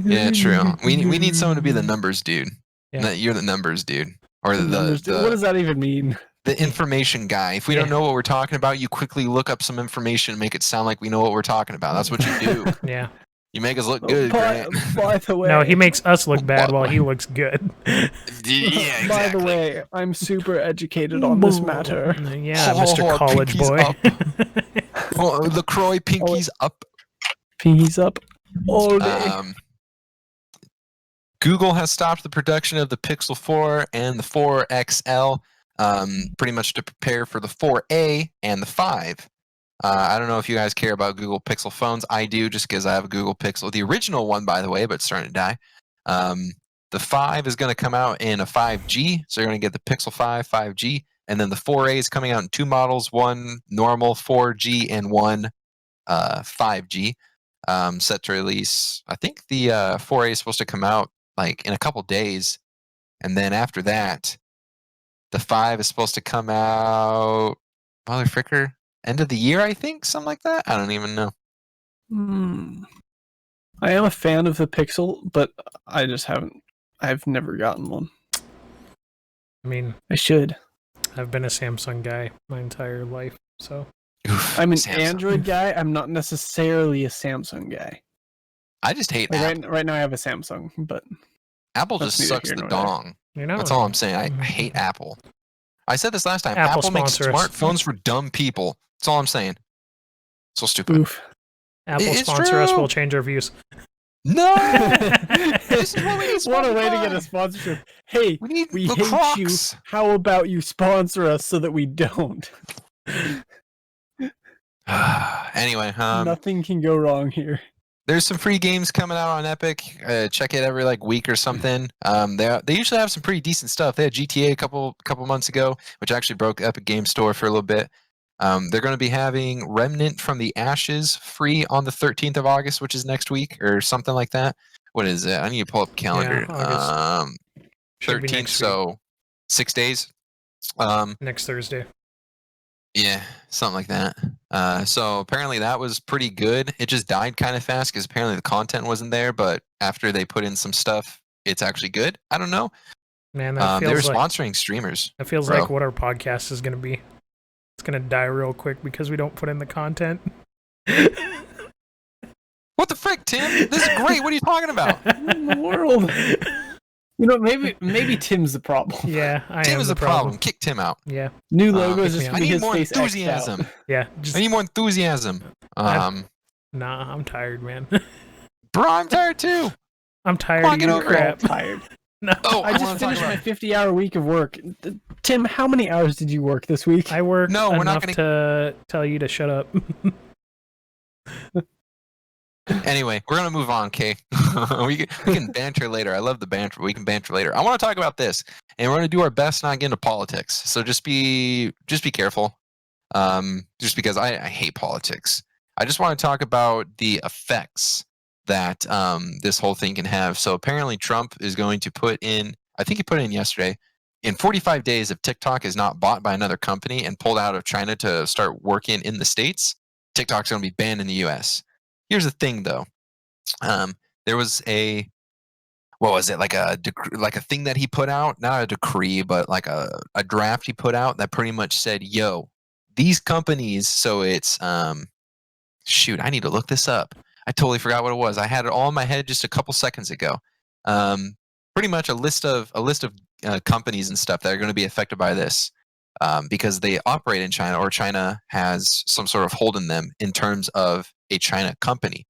S1: Yeah, true. We need someone to be the numbers dude. Yeah. You're the numbers dude. Or the
S3: what does that even mean?
S1: The information guy. If we don't know what we're talking about, you quickly look up some information and make it sound like we know what we're talking about. That's what you do.
S2: Yeah.
S1: You make us look good, Grant.
S3: By the way,
S2: No, he makes us look bad while he looks good.
S1: Yeah, exactly.
S3: By the way, I'm super educated on this matter.
S2: Yeah, Mr. College
S1: pinkies
S2: Boy.
S1: Up. LaCroix, pinkies up.
S3: Pinkies up all day.
S1: Google has stopped the production of the Pixel 4 and the 4 XL, pretty much to prepare for the 4A and the 5. I don't know if you guys care about Google Pixel phones. I do, just because I have a Google Pixel. The original one, by the way, but it's starting to die. The 5 is going to come out in a 5G, so you're going to get the Pixel 5 5G, and then the 4A is coming out in 2 models, one normal 4G and one 5G. Set to release. I think the 4A is supposed to come out like in a couple days, and then after that, the 5 is supposed to come out, motherfricker, end of the year, I think, something like that. I don't even know.
S3: I am a fan of the Pixel, but I just haven't. I've never gotten one.
S2: I mean,
S3: I should.
S2: I've been a Samsung guy my entire life, so.
S3: I'm an
S1: Samsung.
S3: Android guy. I'm not necessarily a Samsung guy.
S1: I just hate
S3: Like
S1: Apple.
S3: right now, I have a Samsung, but
S1: Apple
S3: that's
S1: just
S3: neither
S1: sucks
S3: here
S1: the
S3: nor there.
S1: dong.
S2: You know,
S1: That's all I'm saying. I hate Apple. I said this last time.
S2: Apple
S1: Apple makes
S2: sponsor us.
S1: smartphones for dumb people. That's all I'm saying. So stupid.
S3: Oof.
S2: Apple
S1: It's
S2: sponsor us,
S1: true.
S2: we'll change our views.
S1: No! This is what we need
S3: What a way to
S1: Spotify.
S3: get a sponsorship. Hey,
S1: We need
S3: we
S1: the
S3: hate you.
S1: Crocs.
S3: How about you sponsor us so that we don't?
S1: Anyway,
S3: Nothing can go wrong here.
S1: there's some free games coming out on Epic. Check it every like week or something. They usually have some pretty decent stuff. They had GTA a couple months ago, which actually broke Epic Game Store for a little bit. They're going to be having Remnant from the Ashes free on the 13th of August, which is next week or something like that. What is it? I need to pull up the calendar.
S2: August. Should be
S1: 13th,
S2: next
S1: so 6 days.
S2: Next Thursday.
S1: Yeah, something like that. So apparently that was pretty good. It just died kind of fast because apparently the content wasn't there. But after they put in some stuff, it's actually good. I don't know.
S2: Man, that
S1: They were
S2: feels like
S1: sponsoring streamers.
S2: that feels
S1: bro.
S2: like what our podcast is going to be. It's going to die real quick because we don't put in the content.
S1: What the frick, Tim? This is great. What are you talking about?
S3: What in the world? You know, maybe Tim's the problem.
S2: Yeah, I
S1: Tim
S2: am
S1: is
S2: the
S1: the problem. Kick Tim out.
S2: Yeah,
S3: New logo is
S2: kick
S3: just
S2: me
S1: I
S3: gonna be
S1: need
S3: his
S1: more
S3: face X'd out.
S1: enthusiasm.
S2: yeah.
S1: I
S2: Just
S1: need more enthusiasm.
S2: Nah, I'm tired, man.
S1: Bro, I'm tired too.
S2: I'm tired
S1: Come on,
S2: of
S1: get
S2: your
S1: over it.
S2: crap.
S3: Tired.
S2: No,
S1: Oh,
S3: I
S1: wanna
S3: just
S1: talk
S3: finished my
S1: about-
S3: 50-hour week of work. Tim, how many hours did you work this week?
S2: I work
S1: No, we're not
S2: enough to tell you to shut up.
S1: Anyway, we're gonna move on, okay? we can banter later. I love the banter. We can banter later. I want to talk about this, and we're gonna do our best not get into politics. So just be careful. Just because I hate politics. I just want to talk about the effects that this whole thing can have. So apparently Trump is going to put in, I think he put in yesterday, in 45 days if TikTok is not bought by another company and pulled out of China to start working in the States, TikTok's going to be banned in the US. Here's the thing though. There was what was it, like a thing that he put out, not a decree, but like a draft he put out that pretty much said, yo, these companies, so it's shoot, I need to look this up. I totally forgot what it was. I had it all in my head just a couple seconds ago. Pretty much a list of companies and stuff that are going to be affected by this because they operate in China, or China has some sort of hold in them in terms of a China company.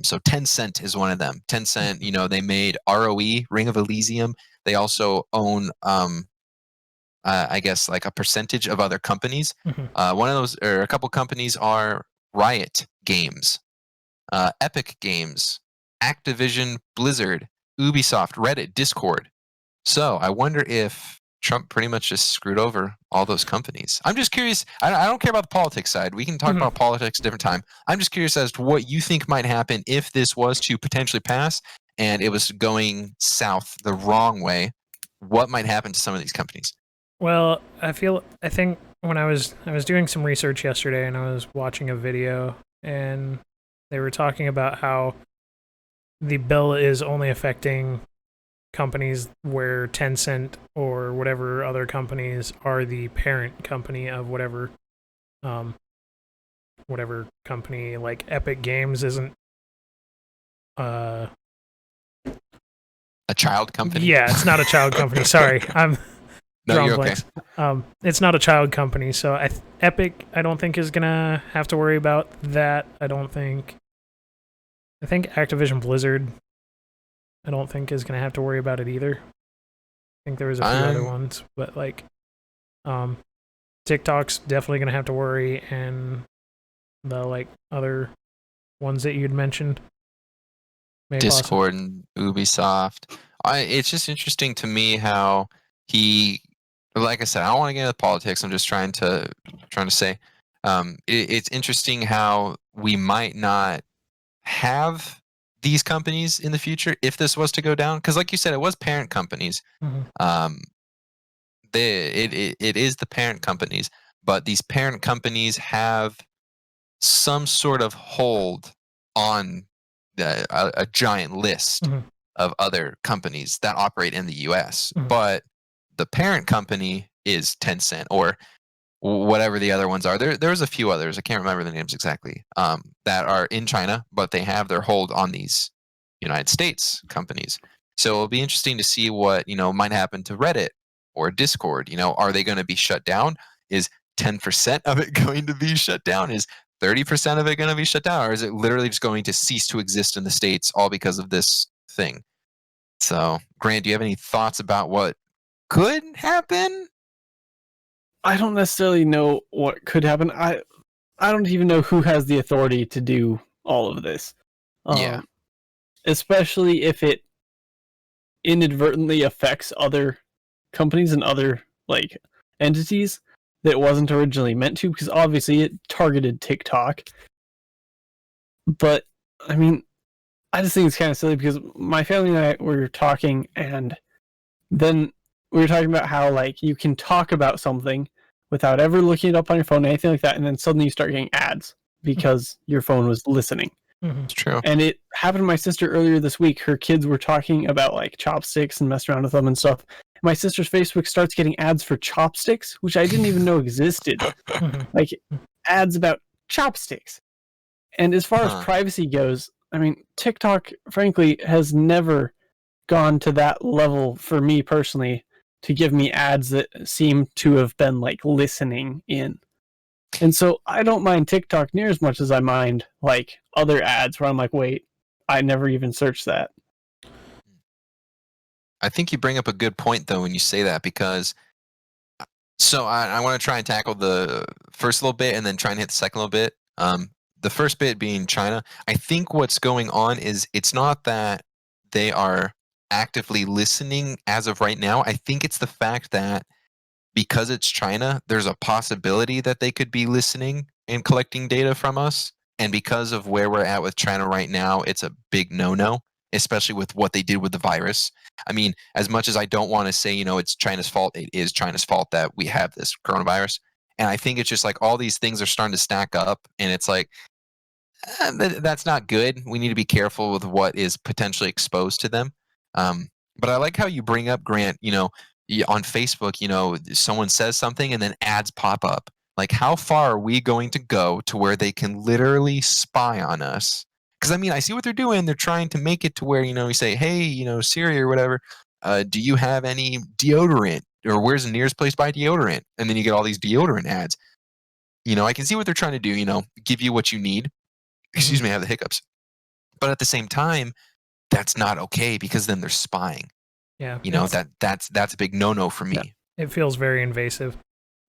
S1: So Tencent is one of them. Tencent, you know, they made ROE, Ring of Elysium. They also own, I guess, like a percentage of other companies. One of those, or a couple companies, are Riot Games, Epic Games, Activision, Blizzard, Ubisoft, Reddit, Discord. So I wonder if Trump pretty much just screwed over all those companies. I'm just curious. I don't care about the politics side. We can talk about politics a different time. I'm just curious as to what you think might happen if this was to potentially pass and it was going south the wrong way. What might happen to some of these companies?
S2: Well, I think when I was doing some research yesterday and I was watching a video and they were talking about how the bill is only affecting companies where Tencent or whatever other companies are the parent company of whatever company, like Epic Games isn't a
S1: child company.
S2: Yeah, it's not a child company. Sorry, I'm
S1: no, you're okay.
S2: It's not a child company, so Epic, I don't think is gonna have to worry about that. I think Activision Blizzard, I don't think is gonna have to worry about it either. I think there was a few other ones, but like, TikTok's definitely gonna have to worry, and the like other ones that you'd mentioned,
S1: Discord and Ubisoft. It's just interesting to me how he, like I said, I don't want to get into politics. I'm just trying to say, it's interesting how we might not have these companies in the future if this was to go down. Because, like you said, it was parent companies.
S2: Mm-hmm.
S1: It is the parent companies, but these parent companies have some sort of hold on a giant list
S2: Mm-hmm.
S1: of other companies that operate in the US.
S2: Mm-hmm.
S1: But the parent company is Tencent or whatever the other ones are. There's a few others. I can't remember the names exactly, that are in China, but they have their hold on these United States companies. So it'll be interesting to see what, might happen to Reddit or Discord. Are they going to be shut down? Is 10% of it going to be shut down? Is 30% of it going to be shut down? Or is it literally just going to cease to exist in the States all because of this thing? So, Grant, do you have any thoughts about what could happen?
S3: I don't necessarily know what could happen. I don't even know who has the authority to do all of this.
S1: Yeah.
S3: Especially if it inadvertently affects other companies and other like entities that it wasn't originally meant to, because obviously it targeted TikTok. But I mean, I just think it's kind of silly because my family and I were talking, and then we were talking about how like you can talk about something without ever looking it up on your phone, anything like that, and then suddenly you start getting ads because your phone was listening.
S2: Mm-hmm.
S1: It's true.
S3: And it happened to my sister earlier this week. Her kids were talking about like chopsticks and messing around with them and stuff. My sister's Facebook starts getting ads for chopsticks, which I didn't even know existed.
S2: Mm-hmm.
S3: Like ads about chopsticks. And as far as
S1: Huh.
S3: privacy goes, I mean, TikTok, frankly, has never gone to that level for me personally to give me ads that seem to have been like listening in. And so I don't mind TikTok near as much as I mind like other ads where I'm like, wait, I never even searched that.
S1: I think you bring up a good point though when you say that, because so I want to try and tackle the first little bit and then try and hit the second little bit. The first bit being China. I think what's going on is it's not that they are actively listening as of right now. I think it's the fact that because it's China, there's a possibility that they could be listening and collecting data from us. And because of where we're at with China right now, it's a big no-no, especially with what they did with the virus. I mean, as much as I don't want to say, it's China's fault, it is China's fault that we have this coronavirus. And I think it's just like all these things are starting to stack up, and it's like, that's not good. We need to be careful with what is potentially exposed to them. But I like how you bring up, Grant, on Facebook, someone says something and then ads pop up. Like, how far are we going to go to where they can literally spy on us? Because, I mean, I see what they're doing. They're trying to make it to where, you say, hey, Siri or whatever, do you have any deodorant? Or where's the nearest place to buy deodorant? And then you get all these deodorant ads. I can see what they're trying to do, give you what you need. Excuse me, I have the hiccups. But at the same time, that's not okay, because then they're spying.
S2: Yeah.
S1: That's a big no-no for me.
S2: Yeah, it feels very invasive.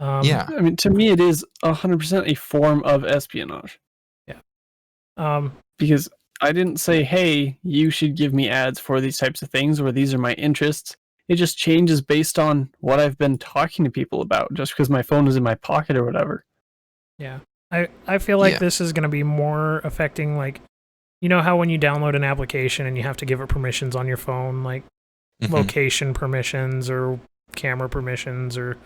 S1: Yeah.
S3: I mean, to me, it is 100% a form of espionage.
S2: Yeah.
S3: Because I didn't say, hey, you should give me ads for these types of things, or these are my interests. It just changes based on what I've been talking to people about, just because my phone is in my pocket or whatever.
S2: Yeah. I feel like this is going to be more affecting, like, how when you download an application and you have to give it permissions on your phone, like location permissions or camera permissions or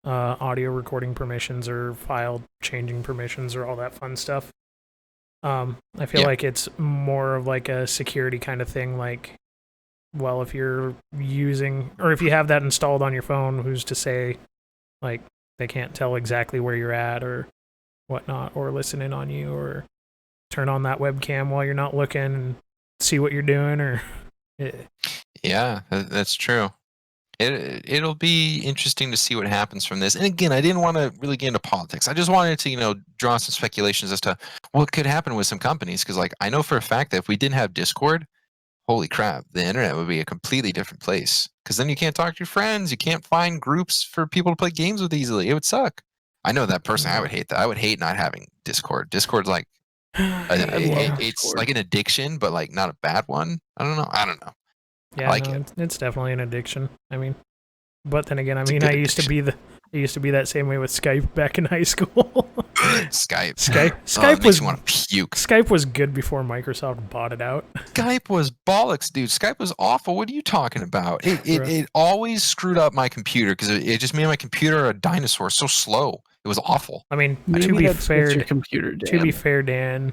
S2: audio recording permissions or file changing permissions or all that fun stuff. I feel like it's more of like a security kind of thing. Like, well, if you're using, or if you have that installed on your phone, who's to say, like, they can't tell exactly where you're at or whatnot, or listen in on you, or turn on that webcam while you're not looking and see what you're doing, or
S1: Yeah, that's true. It'll be interesting to see what happens from this. And again, I didn't want to really get into politics. I just wanted to, draw some speculations as to what could happen with some companies. Because, like, I know for a fact that if we didn't have Discord, holy crap, the internet would be a completely different place. Because then you can't talk to your friends. You can't find groups for people to play games with easily. It would suck. I know that personally. I would hate that. I would hate not having Discord. Discord's like it's like an addiction, but like not a bad one. I don't know.
S2: Yeah,
S1: I like it.
S2: It's definitely an addiction. I mean, but then again, I
S1: It's a good
S2: used to be that same way with Skype back in high school.
S1: Skype.
S2: Skype
S1: makes
S2: was
S1: you want to puke.
S2: Skype was good before Microsoft bought it out.
S1: Skype was bollocks, dude. Skype was awful. What are you talking about? It always screwed up my computer because it just made my computer a dinosaur. So slow. It was awful.
S2: I mean,
S3: Maybe
S2: to be
S3: that's
S2: fair,
S3: your computer, Dan.
S2: to be fair, Dan.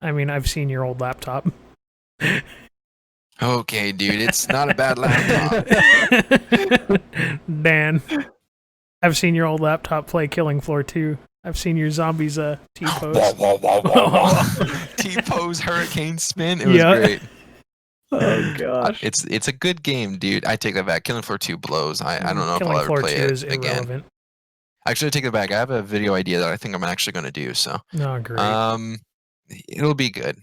S2: I mean, I've seen your old laptop.
S1: Okay, dude, it's not a bad laptop.
S2: Dan, I've seen your old laptop play Killing Floor 2. I've seen your zombies T-pose.
S1: T-pose hurricane spin. It was great.
S3: Oh gosh.
S1: It's a good game, dude. I take that back. Killing Floor 2 blows. I don't know
S2: Killing
S1: if I'll
S2: Floor
S1: ever play
S2: 2
S1: it
S2: is
S1: again.
S2: irrelevant.
S1: Actually, I take it back. I have a video idea that I think I'm actually going to do. So,
S2: Oh, great.
S1: It'll be good.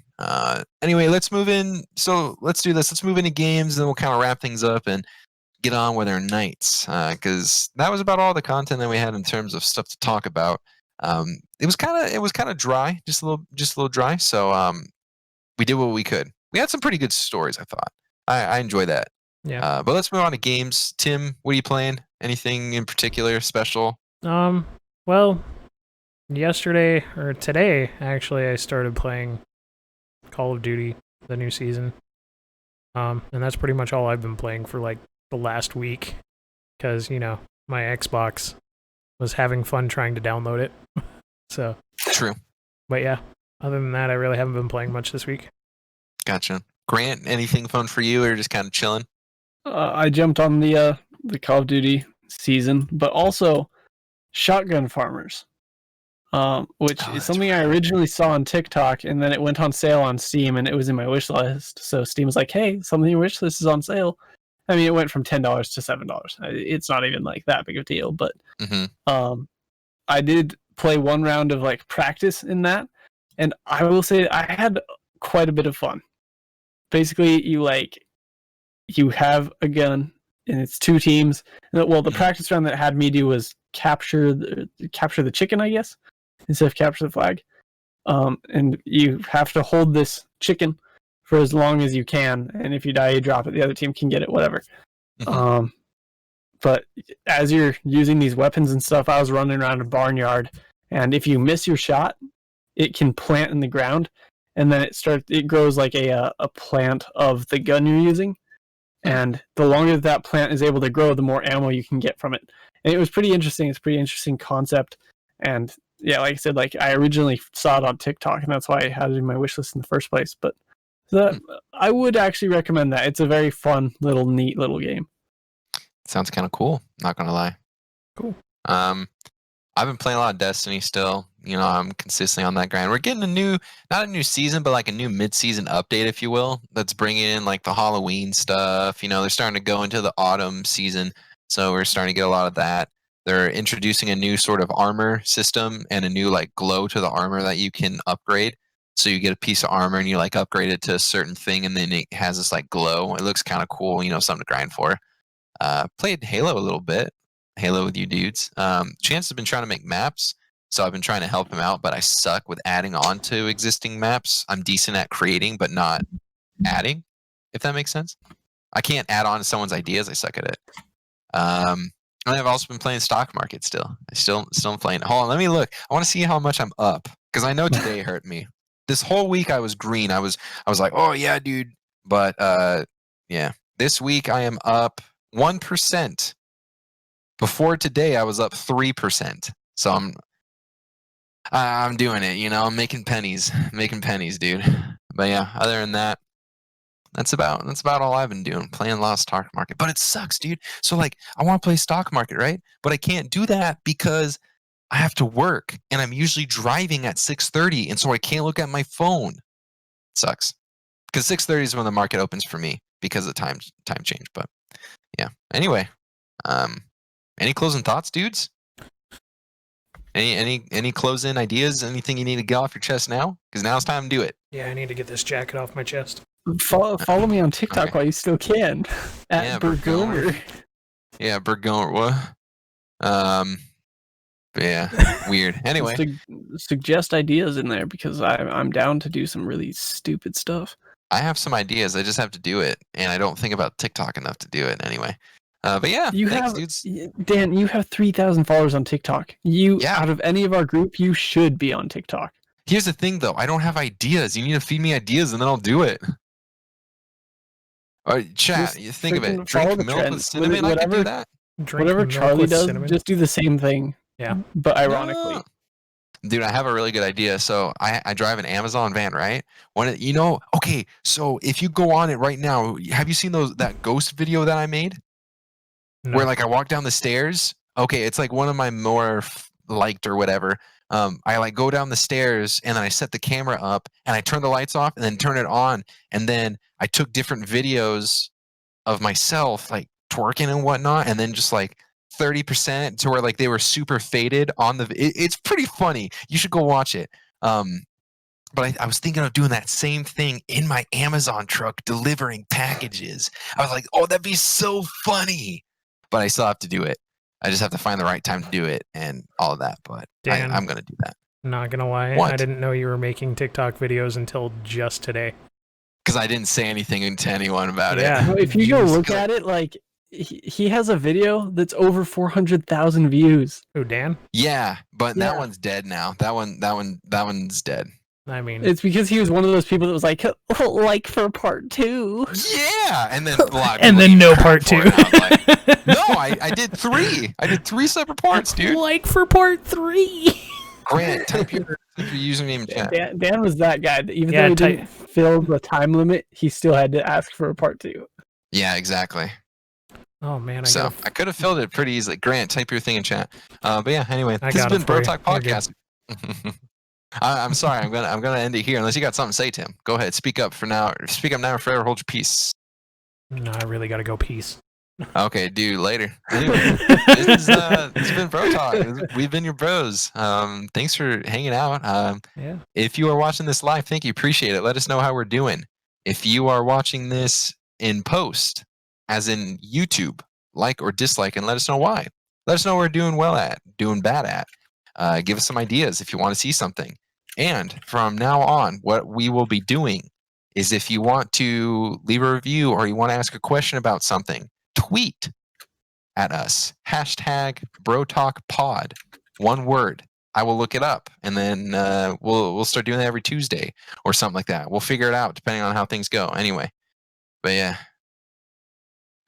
S1: Anyway, let's move in. So let's do this. Let's move into games, and then we'll kind of wrap things up and get on with our nights. Because that was about all the content that we had in terms of stuff to talk about. It was kind of dry, just a little dry. So we did what we could. We had some pretty good stories, I thought. I enjoy that.
S2: Yeah.
S1: But let's move on to games. Tim, what are you playing? Anything in particular special?
S2: Well, yesterday or today, actually, I started playing Call of Duty, the new season. And that's pretty much all I've been playing for like the last week, because my Xbox was having fun trying to download it. So
S1: True.
S2: But yeah, other than that, I really haven't been playing much this week.
S1: Gotcha. Grant, anything fun for you, or just kind of chilling?
S3: I jumped on the Call of Duty season, but also Shotgun Farmers, which is something I originally saw on TikTok, and then it went on sale on Steam, and it was in my wish list. So Steam was like, "Hey, something in your wish list is on sale." I mean, it went from $10 to $7. It's not even like that big of a deal, but I did play one round of like practice in that, and I will say I had quite a bit of fun. Basically, you have a gun, and it's two teams. Well, the practice round that had me do was capture the chicken, I guess, instead of capture the flag. And you have to hold this chicken for as long as you can, and if you die, you drop it. The other team can get it, whatever. But as you're using these weapons and stuff, I was running around a barnyard, and if you miss your shot, it can plant in the ground, and then it grows like a plant of the gun you're using. And the longer that plant is able to grow, the more ammo you can get from it. And it was pretty interesting. It's a pretty interesting concept. And yeah, like I said, like I originally saw it on TikTok, and that's why I had it in my wish list in the first place. But I would actually recommend that. It's a very fun, neat little game.
S1: Sounds kind of cool. Not gonna lie.
S2: Cool.
S1: I've been playing a lot of Destiny still. I'm consistently on that grind. We're getting not a new season, but like a new mid-season update, if you will, that's bringing in like the Halloween stuff. They're starting to go into the autumn season, so we're starting to get a lot of that. They're introducing a new sort of armor system and a new like glow to the armor that you can upgrade. So you get a piece of armor and you like upgrade it to a certain thing, and then it has this like glow. It looks kind of cool, something to grind for. Played Halo a little bit. Halo with you dudes. Chance has been trying to make maps, so I've been trying to help him out, but I suck with adding on to existing maps. I'm decent at creating, but not adding, if that makes sense. I can't add on to someone's ideas. I suck at it. And I've also been playing stock market still. I still am playing. Hold on, let me look. I want to see how much I'm up, because I know today hurt me. This whole week I was green. I was like, oh yeah, dude. But yeah, this week I am up 1%. Before today, I was up 3%. So I'm doing it. I'm making pennies, dude. But yeah, other than that, that's about all I've been doing. Playing a lot of stock market, but it sucks, dude. So like, I want to play stock market, right? But I can't do that because I have to work, and I'm usually driving at 6:30, and so I can't look at my phone. It sucks. because 6:30 is when the market opens for me because of time change. But yeah. Anyway, any closing thoughts, dudes? Any close-in ideas? Anything you need to get off your chest now? Because now it's time to do it.
S2: Yeah, I need to get this jacket off my chest.
S3: Follow me on TikTok while you still can. At Burgoner.
S1: Yeah, Burgoner. What? Yeah, weird. Anyway,
S3: suggest ideas in there because I'm down to do some really stupid stuff.
S1: I have some ideas. I just have to do it, and I don't think about TikTok enough to do it anyway. But yeah, thanks, dudes.
S3: Dan, you have 3,000 followers on TikTok. Out of any of our group, you should be on TikTok.
S1: Here's the thing, though. I don't have ideas. You need to feed me ideas, and then I'll do it. All right, chat. You think of it. Drink milk with cinnamon. I can do that.
S3: Whatever Charlie does, just do the same thing.
S2: Yeah.
S3: But ironically.
S1: No. Dude, I have a really good idea. So I drive an Amazon van, right? Okay, so if you go on it right now, have you seen that ghost video that I made? No. Where like I walk down the stairs? Okay, it's like one of my more liked or whatever. I like go down the stairs and then I set the camera up and I turn the lights off and then turn it on. And then I took different videos of myself like twerking and whatnot, and then just like 30% to where like they were super faded on it's pretty funny. You should go watch it. But I was thinking of doing that same thing in my Amazon truck delivering packages. I was like, oh, that'd be so funny. But I still have to do it. I just have to find the right time to do it and all of that. But Dan, I'm going to do that.
S2: Not going to lie.
S1: What?
S2: I didn't know you were making TikTok videos until just today.
S1: Because I didn't say anything to anyone about it.
S3: Yeah, if you go look at it, like, he has a video that's over 400,000 views.
S2: Oh, Dan?
S1: Yeah, but that one's dead now. That one's dead.
S2: I mean,
S3: it's because he was one of those people that was like for part 2.
S1: Yeah, and then
S2: no part 2.
S1: Like, no, I did 3. I did 3 separate parts, dude.
S2: Like for part 3.
S1: Grant, type your username in chat.
S3: Dan was that guy that even though he didn't fill the time limit, he still had to ask for a part 2.
S1: Yeah, exactly.
S2: Oh man,
S1: I could have filled it pretty easily. Grant, type your thing in chat. But yeah, anyway, this has been BroTalk Podcast. I'm sorry. I'm gonna end it here unless you got something to say, Tim. Go ahead. Speak up for now. Speak up now or forever hold your peace.
S2: No, I really gotta go peace.
S1: Okay, dude. Later. Anyway, this has been BroTalk. We've been your bros. Thanks for hanging out. If you are watching this live, thank you. Appreciate it. Let us know how we're doing. If you are watching this in post, as in YouTube, like or dislike, and let us know why. Let us know what we're doing well at, doing bad at. Give us some ideas if you want to see something. And from now on, what we will be doing is if you want to leave a review or you want to ask a question about something, tweet at us. #BroTalkPod. One word. I will look it up, and then we'll start doing that every Tuesday or something like that. We'll figure it out depending on how things go. Anyway, but yeah.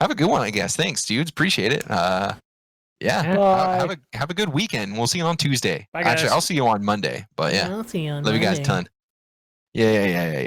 S1: Have a good one, I guess. Thanks, dudes. Appreciate it. Have a good weekend. We'll see you on Tuesday.
S2: Bye, guys.
S1: Actually, I'll see you on Monday. But yeah,
S2: I'll see you on
S1: love
S2: Monday.
S1: you guys a ton. Yeah.